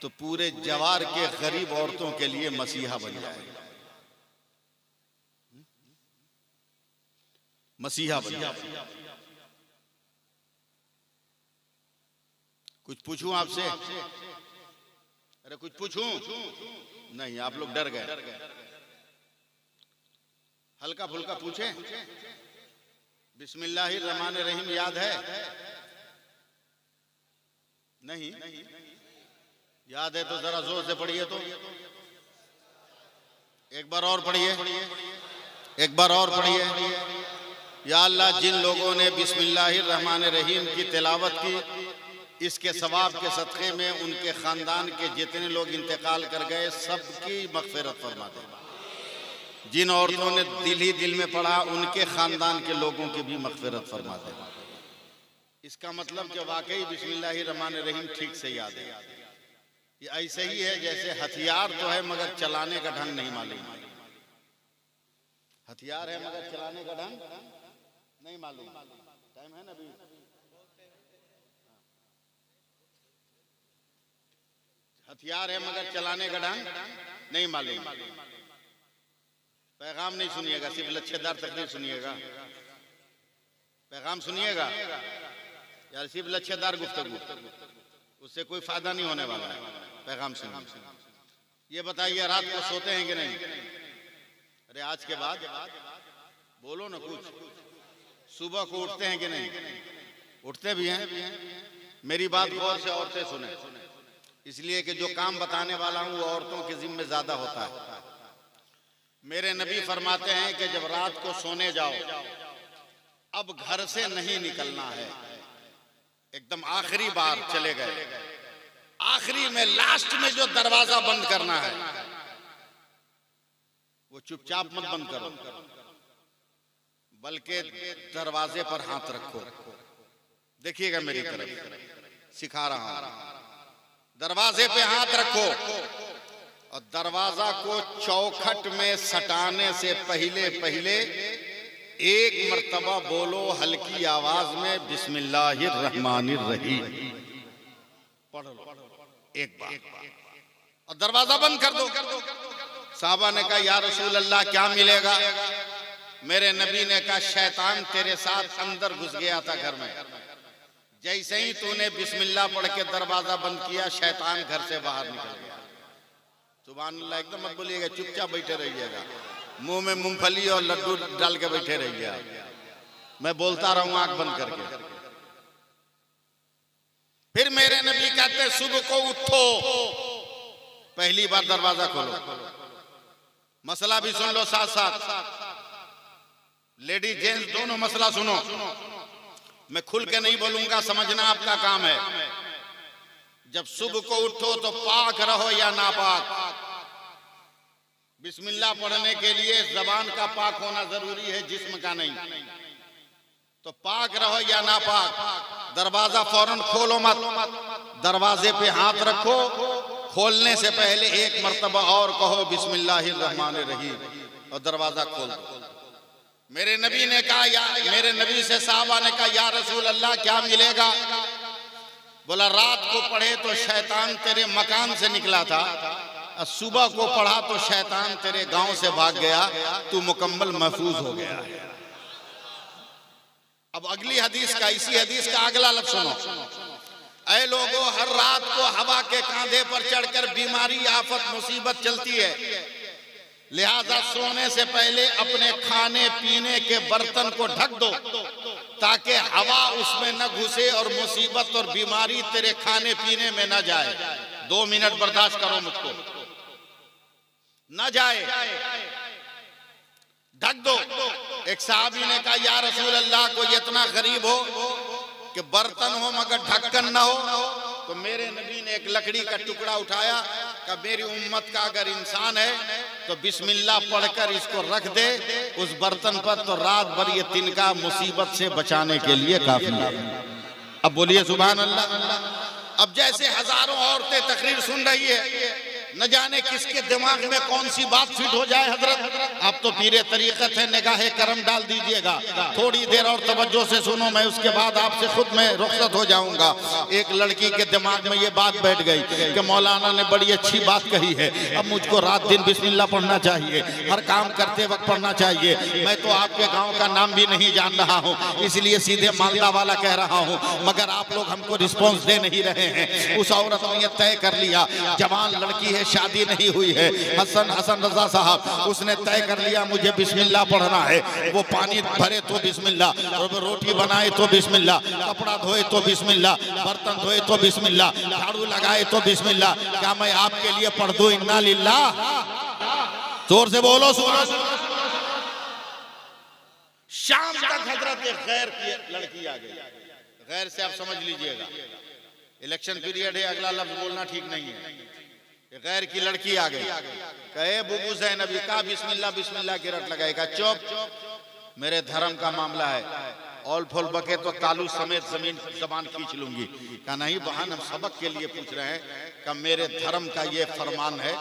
तो पूरे जवार के गरीब औरतों के लिए मसीहा बन जाए, मसीहा बन जाए। कुछ पूछूं आपसे? अरे कुछ पूछूं? नहीं, आप लोग डर गए। हल्का फुल्का पूछें। बिस्मिल्लाहिर्रहमानिर्रहीम याद है? नहीं याद है तो जरा जोर से पढ़िए। तो एक बार और पढ़िए, एक बार और पढ़िए। या अल्लाह, जिन लोगों ने बिस्मिल्लाहिर्रहमानिर्रहीम की तिलावत की, इसके सवाब के सदक़े में उनके खानदान के जितने लोग इंतकाल कर गए सबकी मग़फ़िरत फरमा दे। जिन औरतों ने दिल ही दिल में पढ़ा उनके खानदान के लोगों की भी मग़फ़िरत फरमा दे। इसका मतलब कि वाकई बिस्मिल्लाहिर्रहमानिर्रहीम ठीक से याद है। ये ऐसे ही है जैसे हथियार तो है मगर चलाने का ढंग नहीं मालूम। हथियार है मगर चलाने का ढंग नहीं मालूम। टाइम है ना अभी? हथियार है मगर चलाने का ढंग नहीं मालूम। पैगाम नहीं सुनिएगा, सिर्फ लच्छेदार तकरीर सुनिएगा। पैगाम सुनिएगा यार, सिर्फ लच्छेदार गुफ्तगू, उससे कोई फायदा नहीं होने वाला है। पैगाम सुनिए। ये बताइए रात को सोते हैं कि नहीं? अरे आज के बाद बोलो ना कुछ। सुबह को उठते हैं कि नहीं? उठते भी हैं। मेरी बात गौर से औरतें सुने, इसलिए कि जो काम बताने वाला हूं वो औरतों के जिम्मे ज्यादा होता है। मेरे नबी फरमाते हैं कि जब रात को सोने जाओ, अब घर से नहीं निकलना है। एकदम आखिरी बार चले गए, आखिरी में लास्ट में जो दरवाजा बंद करना है वो चुपचाप मत बंद करो, बल्कि दरवाजे पर हाथ रखो। देखिएगा मेरी तरफ, सिखा रहा हूं। दरवाजे पे हाथ रखो और दरवाजा को चौखट में सटाने से पहले पहले एक मर्तबा बोलो हल्की आवाज में बिस्मिल्लाहिर्रहमानिर्रहीम पढ़ लो एक बार और दरवाजा बंद कर दो। साहबा ने कहा या रसूल अल्लाह क्या मिलेगा? मेरे नबी ने कहा शैतान तेरे साथ अंदर घुस गया था घर में, जैसे ही तूने बिस्मिल्लाह पढ़ के दरवाजा बंद किया शैतान घर से बाहर निकल गया। सुभान अल्लाह। एकदम मत बोलिएगा, चुपचाप बैठे रहिएगा, मुंह में मूंगफली और लड्डू डाल के बैठे रहिएगा। मैं बोलता रहूं आंख बंद करके। फिर मेरे नबी कहते सुबह को उठो, पहली बार दरवाजा खोलो। मसला भी सुन लो साथ साथ, लेडीज जेंट्स दोनों मसला सुनो। मैं खुल के नहीं बोलूंगा, समझना आपका काम है। जब सुबह को उठो तो पाक रहो या नापाक। बिस्मिल्लाह पढ़ने के लिए जबान का पाक होना जरूरी है, जिस्म का नहीं। तो पाक रहो या नापाक, दरवाजा फौरन खोलो मत, दरवाजे पे हाथ रखो। खोलने से पहले एक मर्तबा और कहो बिस्मिल्लाहिर्रहमानिर्रहीम और दरवाजा खोल दो। मेरे नबी ने कहा मेरे नबी से साहबा ने कहा या रसूल अल्लाह क्या मिलेगा? बोला रात को पढ़े तो शैतान तेरे मकान से निकला था, और सुबह को पढ़ा तो शैतान तेरे गांव से भाग गया, तू मुकम्मल महफूज हो गया है। अब अगली हदीस का, इसी हदीस का अगला लफ्ज़ सुनो। ऐ लोगों, हर रात को हवा के कांधे पर चढ़कर बीमारी, आफत, मुसीबत चलती है, लिहाजा सोने से पहले अपने खाने पीने के बर्तन को ढक दो ताकि हवा उसमें न घुसे और मुसीबत और बीमारी तेरे खाने पीने में न जाए। 2 मिनट बर्दाश्त करो मुझको, न जाए, ढक दो। एक साहबी ने कहा या रसूल अल्लाह, कोई इतना गरीब हो कि बर्तन हो मगर ढक्कन न हो? तो मेरे नबी ने एक लकड़ी का टुकड़ा उठाया, कि मेरी उम्मत का अगर इंसान है तो बिस्मिल्लाह पढ़कर इसको रख दे उस बर्तन पर, तो रात भर ये तिनका मुसीबत से बचाने के लिए काफी है। अब बोलिए सुभान अल्लाह। अब जैसे हजारों औरतें तकरीर सुन रही है, न जाने किसके दिमाग में कौन सी बात फिट हो जाए। हजरत आप तो पीरे तरीक़त है, निगाहे करम डाल दीजिएगा। थोड़ी देर और तवज्जो से सुनो, मैं उसके बाद आपसे खुद मैं रुखसत हो जाऊंगा। एक लड़की के दिमाग में ये बात बैठ गई कि मौलाना ने बड़ी अच्छी बात कही है, अब मुझको रात दिन बिस्मिल्लाह पढ़ना चाहिए, हर काम करते वक्त पढ़ना चाहिए। मैं तो आपके गाँव का नाम भी नहीं जान रहा हूँ, इसलिए सीधे मालदा वाला कह रहा हूँ, मगर आप लोग हमको रिस्पॉन्स दे नहीं रहे हैं। उस औरत ने यह तय कर लिया, जवान लड़की है, शादी नहीं हुई है, हसन रजा साहब, उसने तय कर लिया मुझे बिस्मिल्लाह पढ़ना है। वो पानी भरे तो बिस्मिल्लाह, रोटी बनाए तो बिस्मिल्लाह, कपड़ा धोए तो बिस्मिल्लाह, बर्तन धोए तो बिस्मिल्लाह, झाड़ू लगाए तो बिस्मिल्लाह। क्या मैं आपके लिए पढ़ दूं इन्ना लिल्लाह? जोर से बोलो, सुनो। शाम तक हजरत एक गैर की लड़की आ गई। गैर से आप समझ लीजिएगा, इलेक्शन पीरियड है, अगला लफ्ज बोलना ठीक नहीं है। गैर की लड़की आ गई, कहे बुबू ज़ैनबी का बिस्मिल्लाह बिस्मिल्लाह की रट लगाएगा। चुप, मेरे धर्म का मामला है, ऑल फॉल बके तो तालू समेत जबान खींच लूंगी। कहा नहीं बहन, हम सबक के लिए पूछ रहे हैं। का मेरे धर्म का ये फरमान है,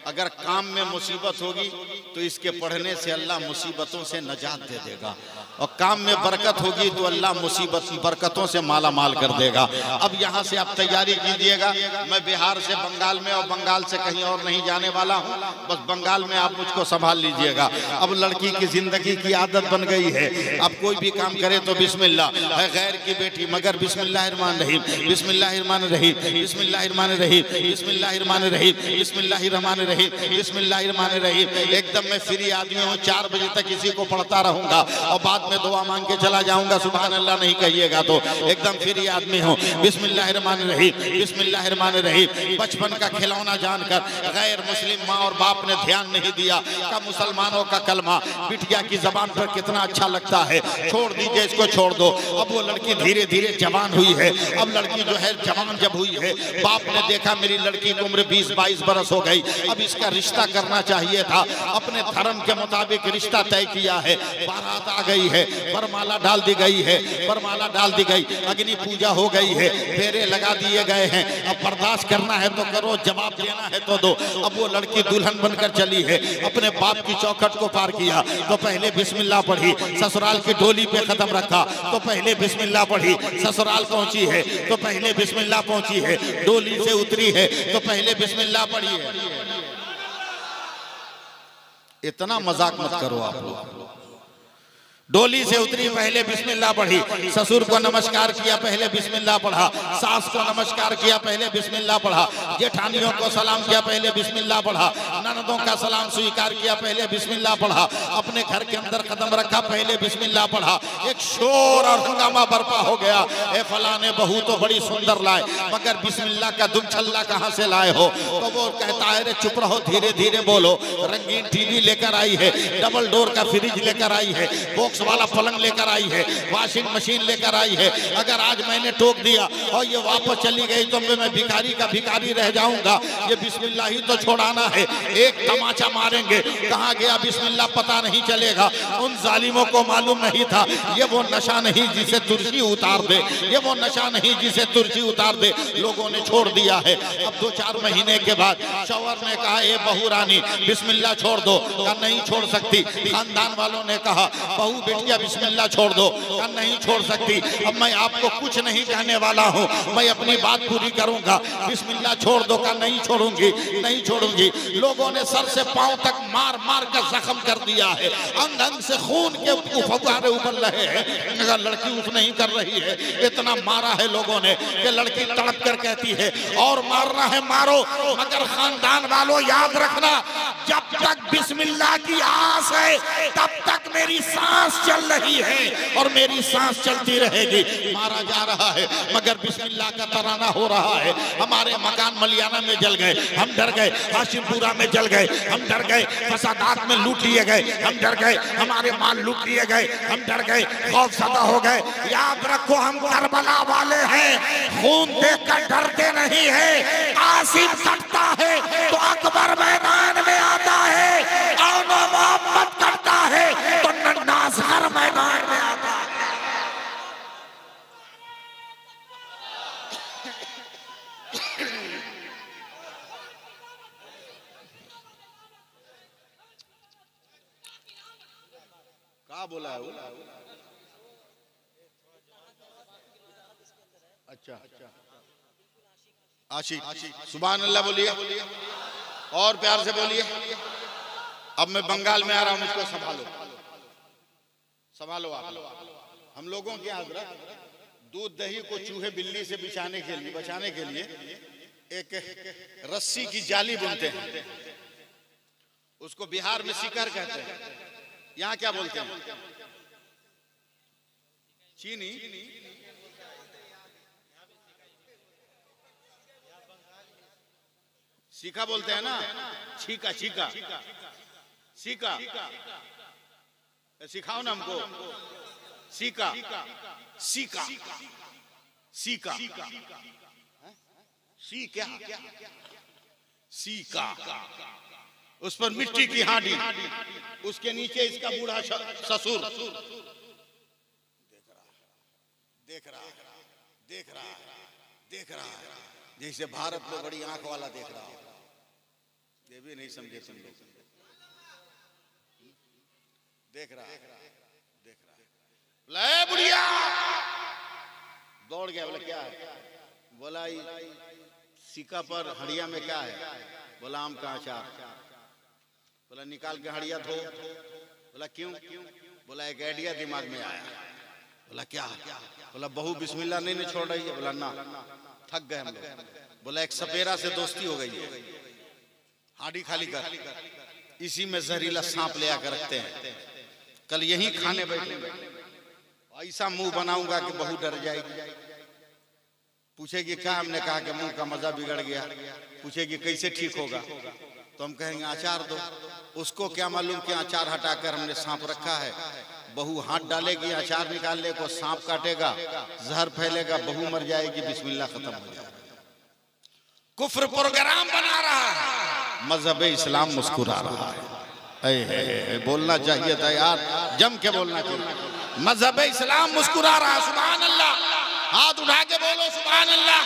अगर काम में मुसीबत होगी तो इसके पढ़ने से अल्लाह मुसीबतों से नजात दे देगा, और काम में बरकत होगी तो अल्लाह मुसीबत बरकतों से माला माल कर देगा। अब यहाँ से आप तैयारी कीजिएगा, मैं बिहार से बंगाल में और बंगाल से कहीं और नहीं जाने वाला हूँ, बस बंगाल में आप मुझको संभाल लीजिएगा। अब लड़की की जिंदगी की आदत बन गई है, अब कोई भी काम करे तो बिस्मिल्लाह है। गैर की बेटी मगर बिस्मिल्लाहिर्रहमानिर्रहीम, बिस्मिल्लाहिर्रहमानिर्रहीम, बिस्मिल्लाहिर्रहमानिर्रहीम, बिस्मिल्लाहिर्रहमानिर्रहीम, बिस्मिल्लाहिर्रहमानिर्रहीम, बिस्मिल्लाहिर्रहमानिर्रहीम। एकदम मैं फ्री आदमी हूँ, 4 बजे तक इसी को पढ़ता रहूंगा और बाद में दुआ मांग के चला जाऊंगा। सुभान अल्लाह नहीं कहिएगा तो एकदम फ्री आदमी हूँ। बिस्मिल्लाहिर्रहमानिर्रहीम, बिस्मिल्लाहिर्रहमानिर्रहीम। बचपन का खिलौना जानकर गैर मुस्लिम माँ और बाप ने ध्यान नहीं दिया का मुसलमानों का कलमा बिटिया की जबान पर कितना अच्छा लगता है, छोड़ दीजिए इसको, छोड़ दो। अब वो लड़की धीरे धीरे जवान हुई है। अब लड़की जो है जवान जब हुई है, बाप ने देखा मेरी लड़की की उम्र 20-22 बरस हो गई, अब इसका रिश्ता करना चाहिए था। अपने धर्म के मुताबिक रिश्ता तय किया है। बारात आ गई है, वरमाला डाल दी गई है, वरमाला डाल दी गई, अग्नि पूजा हो गई है, फेरे लगा दिए गए हैं। अब बर्दाश्त करना है तो करो, जवाब देना है तो दो। अब वो लड़की दुल्हन बनकर चली है, अपने बाप की चौखट को पार किया तो पहले बिस्मिल्लाह पढ़ी, ससुराल की डोली पे कदम रखा तो पहले बिस्मिल्लाह पढ़ी, ससुराल पहुंची है तो पहले बिस्मिल्लाह पहुंची है, डोली से उतरी है तो पहले बिस्मिल्लाह पढ़ी है। इतना मजाक मत करो आप लोग। डोली से उतरी, पहले बिस्मिल्लाह पढ़ी, ससुर को नमस्कार किया, पहले बिस्मिल्लाह पढ़ा, सास को नमस्कार किया, पहले बिस्मिल्लाह पढ़ा, जेठानियों को सलाम किया, पहले बिस्मिल्लाह पढ़ा, ननदों का सलाम स्वीकार किया, पहले बिस्मिल्लाह पढ़ा, अपने घर के अंदर कदम रखा, पहले बिस्मिल्लाह पढ़ा। एक शोर और हंगामा बर्पा हो गया, ए फलाने बहू तो बड़ी सुंदर लाए, मगर बिस्मिल्लाह का दुम छल्ला कहाँ से लाए हो? तो वो कहता है रे चुप रहो, धीरे धीरे बोलो। रंगीन टीवी लेकर आई है, डबल डोर का फ्रिज लेकर आई है, बॉक्स वाला पलंग लेकर आई है, वॉशिंग मशीन लेकर आई है। अगर आज मैंने टोक दिया और ये वापस चली गई तो मैं भिखारी का भिखारी रह जाऊंगा। ये बिस्मिल्लाह ही तो छोड़ाना है, एक तमाचा मारेंगे, कहाँ गया बिस्मिल्लाह पता नहीं चलेगा। उन जालिमों को मालूम नहीं था ये वो नशा नहीं जिसे तुर्शी उतार दे, ये वो नशा नहीं जिसे तुर्शी उतार दे। लोगों ने छोड़ दिया है। अब 2-4 महीने के बाद शौहर ने कहा ए बहू रानी बिस्मिल्लाह छोड़ दो, कहा नहीं छोड़ सकती। खानदान वालों ने कहा बहू बेटिया बिस्मिल्लाह छोड़ दो, कहा नहीं छोड़ सकती। अब मैं आपको कुछ नहीं कहने वाला हूँ, मैं अपनी बात पूरी करूंगा। बिस्मिल्लाह छोड़ दो, कहा नहीं छोड़ूंगी, नहीं छोड़ूंगी। लोगों ने सर से पांव तक मार मार कर जख्म कर दिया है, अंग अंग से खून के फव्वारे उबल रहे हैं, मगर लड़की उठ नहीं कर रही है। इतना मारा है लोगों ने कि लड़की तड़प कर कहती है और मारना है मारो, मगर खानदान वालों याद रखना जब तक बिस्मिल्लाह की आस है तब तक मेरी सांस चल रही है और मेरी सांस चलती रहेगी। मारा जा रहा है मगर बिस्मिल्लाह का तराना हो रहा है। हमारे मकान मलियाना में जल गए, हम डर गए। हाशिमपुरा में जल गए, हम डर गए। फसादात में लूट लिए गए, हम डर गए। हमारे माल लूट लिए गए, हम डर गए, खौफ ज़दा हो गए। याद रखो हम करबला वाले हैं, खून देखकर डरते नहीं है। कासिम कटता है तो अकबर मैदान में आता है, और मोहम्मद करता है तो नन्नास हर मैदान में आता है। अच्छा आशिक, सुभान अल्लाह बोलिए और प्यार से बोलिए। अब मैं बंगाल में आ रहा हूं, मुझको संभालो, संभालो आप। हम लोगों के यहाँ दूध दही को चूहे बिल्ली से बचाने के लिए एक रस्सी की जाली बुनते हैं, उसको बिहार में शिकर कहते हैं, यहाँ क्या बोलते हैं? चीनी। सीका बोलते हैं ना, छीका छीका सीका, सिखाओ ना हमको। सीका सीका सीका सी क्या? सीका। उस पर मिट्टी की हांडी, उसके नीचे इसका बूढ़ा ससुर देख रहा है जैसे भारत में बड़ी आंख वाला देख रहा हो। ये भी नहीं समझे तुम लोग। देख रहा है बोला बुढ़िया, दौड़ गया। बोला क्या है? बोला सिक्का पर हड़िया में क्या है? बोला आम का अचार। बोला निकाल के हड़िया धो। बोला क्यों? बोला एक आइडिया दिमाग में आया। बोला क्या? बोला बहू बिस्मिल्लाह नहीं छोड़ रही है। बोला ना, थक गए हम लोग। बोला एक सपेरा से दोस्ती हो गई है, हाड़ी खाली कर, इसी में जहरीला सांप ले आकर रखते हैं, कल यही खाने बैठेंगे, ऐसा मुंह बनाऊंगा कि बहू डर जाएगी। पूछेगी क्या? हमने कहा कि मुंह का मजा बिगड़ गया। पूछेगी कैसे ठीक होगा? तो हम कहेंगे अचार दो। उसको क्या मालूम कि अचार हटाकर हमने सांप रखा है। बहू हाथ डालेगी, अचार निकालने को, सांप काटेगा, जहर फैलेगा, बहू मर जाएगी, बिस्मिल्लाह खत्म हो जाएगा। कुफ्र प्रोग्राम बना रहा है, मजहब इस्लाम मुस्कुरा रहा है। बोलना चाहिए था यार, जम के बोलना चाहिए। मजहब इस्लाम मुस्कुरा रहा है। सुभान अल्लाह, हाथ उठा के बोलो सुभान अल्लाह।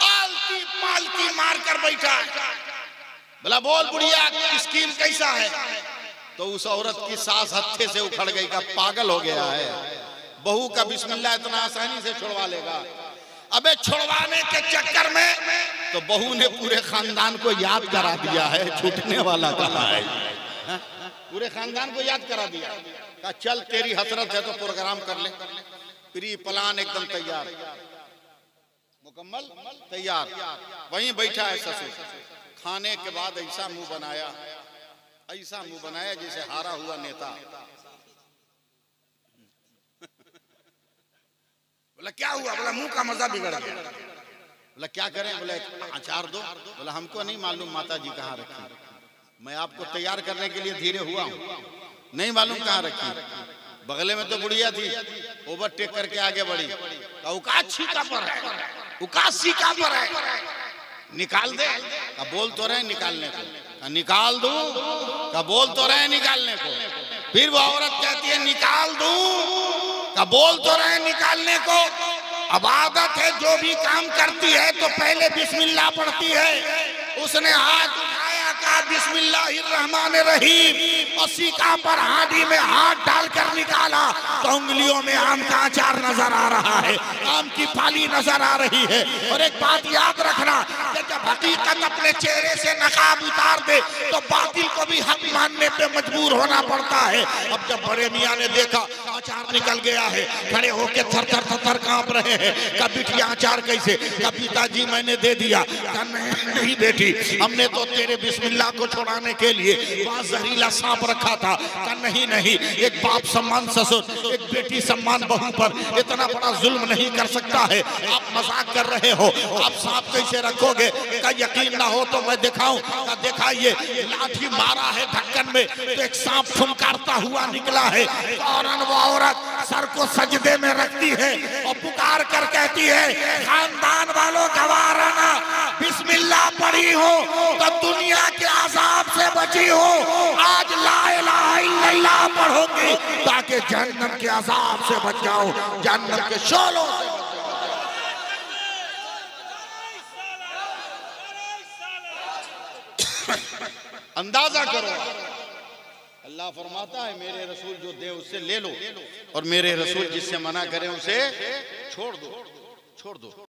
आलती पालती मार कर बैठा। बोला बोल बुढ़िया स्कीम कैसा है? तो उस औरत की सांस हत्थे से उखड़ गई का पागल हो गया है। बहू का बिस्मिल्लाह इतना आसानी से छुड़वा लेगा? अबे छुड़वाने के चक्कर में तो बहू ने पूरे खानदान को याद करा दिया है, छूटने वाला कहा है। पूरे खानदान को याद करा दिया। कहा चल तेरी हसरत है तो प्रोग्राम कर ले। प्री प्लान एकदम तैयार, मुकम्मल तैयार। वहीं बैठा है ससुर। खाने के बाद ऐसा मुंह बनाया जैसे हारा हुआ नेता। बोला क्या हुआ? बोला मुंह का मजा बिगड़ गया। बोला क्या करें? बोला अचार दो। बोला हमको नहीं मालूम माता जी कहाँ रखी, मैं आपको तैयार करने के लिए धीरे हुआ हूँ, नहीं मालूम कहाँ रखी। बगले में तो बुढ़िया थी, ओवरटेक करके आगे बढ़ी। औकात सीका पर है, औकात सीका पर है, निकाल दे। का बोल तो रहे निकालने को, निकाल दूं। का बोल तो रहे निकालने को। फिर वो औरत कहती है निकाल दूं। का बोल तो रहे निकालने को। अब आदत है जो भी काम करती है तो पहले बिस्मिल्लाह पढ़ती है। उसने हाथ उठाया, कहा बिस्मिल्लाहिर्रहमानिर्रहीम, और सीका पर हांडी में हाथ डालकर निकाला तो उंगलियों में आम का अचार नजर आ रहा है, आम की फाली नजर आ रही है। और एक बात याद रखना कि जब हकीकत अपने चेहरे से नकाब उतार दे तो बातिल को भी हक मानने पे मजबूर होना पड़ता है। अब जब बड़े मियाँ ने देखा अचार निकल गया है, खड़े होके थर थर थर थर कांप रहे हैं। का बिटिया अचार कैसे? का पिताजी मैंने दे दिया। का नहीं बेटी, हमने तो तेरे बिस्मिल्लाह को छुड़ाने के लिए वहां जहरीला सांप रखा था। का नहीं नहीं, एक बाप सम्मान ससुर, एक बेटी सम्मान बहू पर इतना बड़ा जुल्म नहीं कर सकता है। आप मजाक कर रहे हो, आप सांप कैसे रखोगे? का यकीन ना हो तो मैं दिखाऊं। का दिखाइए। लाठी मारा है ढक्कन में तो एक सांप फुंकारता हुआ निकला है। फौरन वो औरत सर को सजदे में रखती है और पुकार कर कहती है खानदान वालों गवाह रहना, बिस्मिल्लाह पढ़ी हो तो दुनिया के अजाब से बची हो। आज ला इलाहा इल्लल्लाह पढ़ोगी ताकि जहन्नम के अजाब से बच जाओ, जहन्नम के शोलों से। अंदाजा करो अल्लाह फरमाता है मेरे रसूल जो दे उससे ले लो और मेरे रसूल जिससे मना करे उसे छोड़ दो।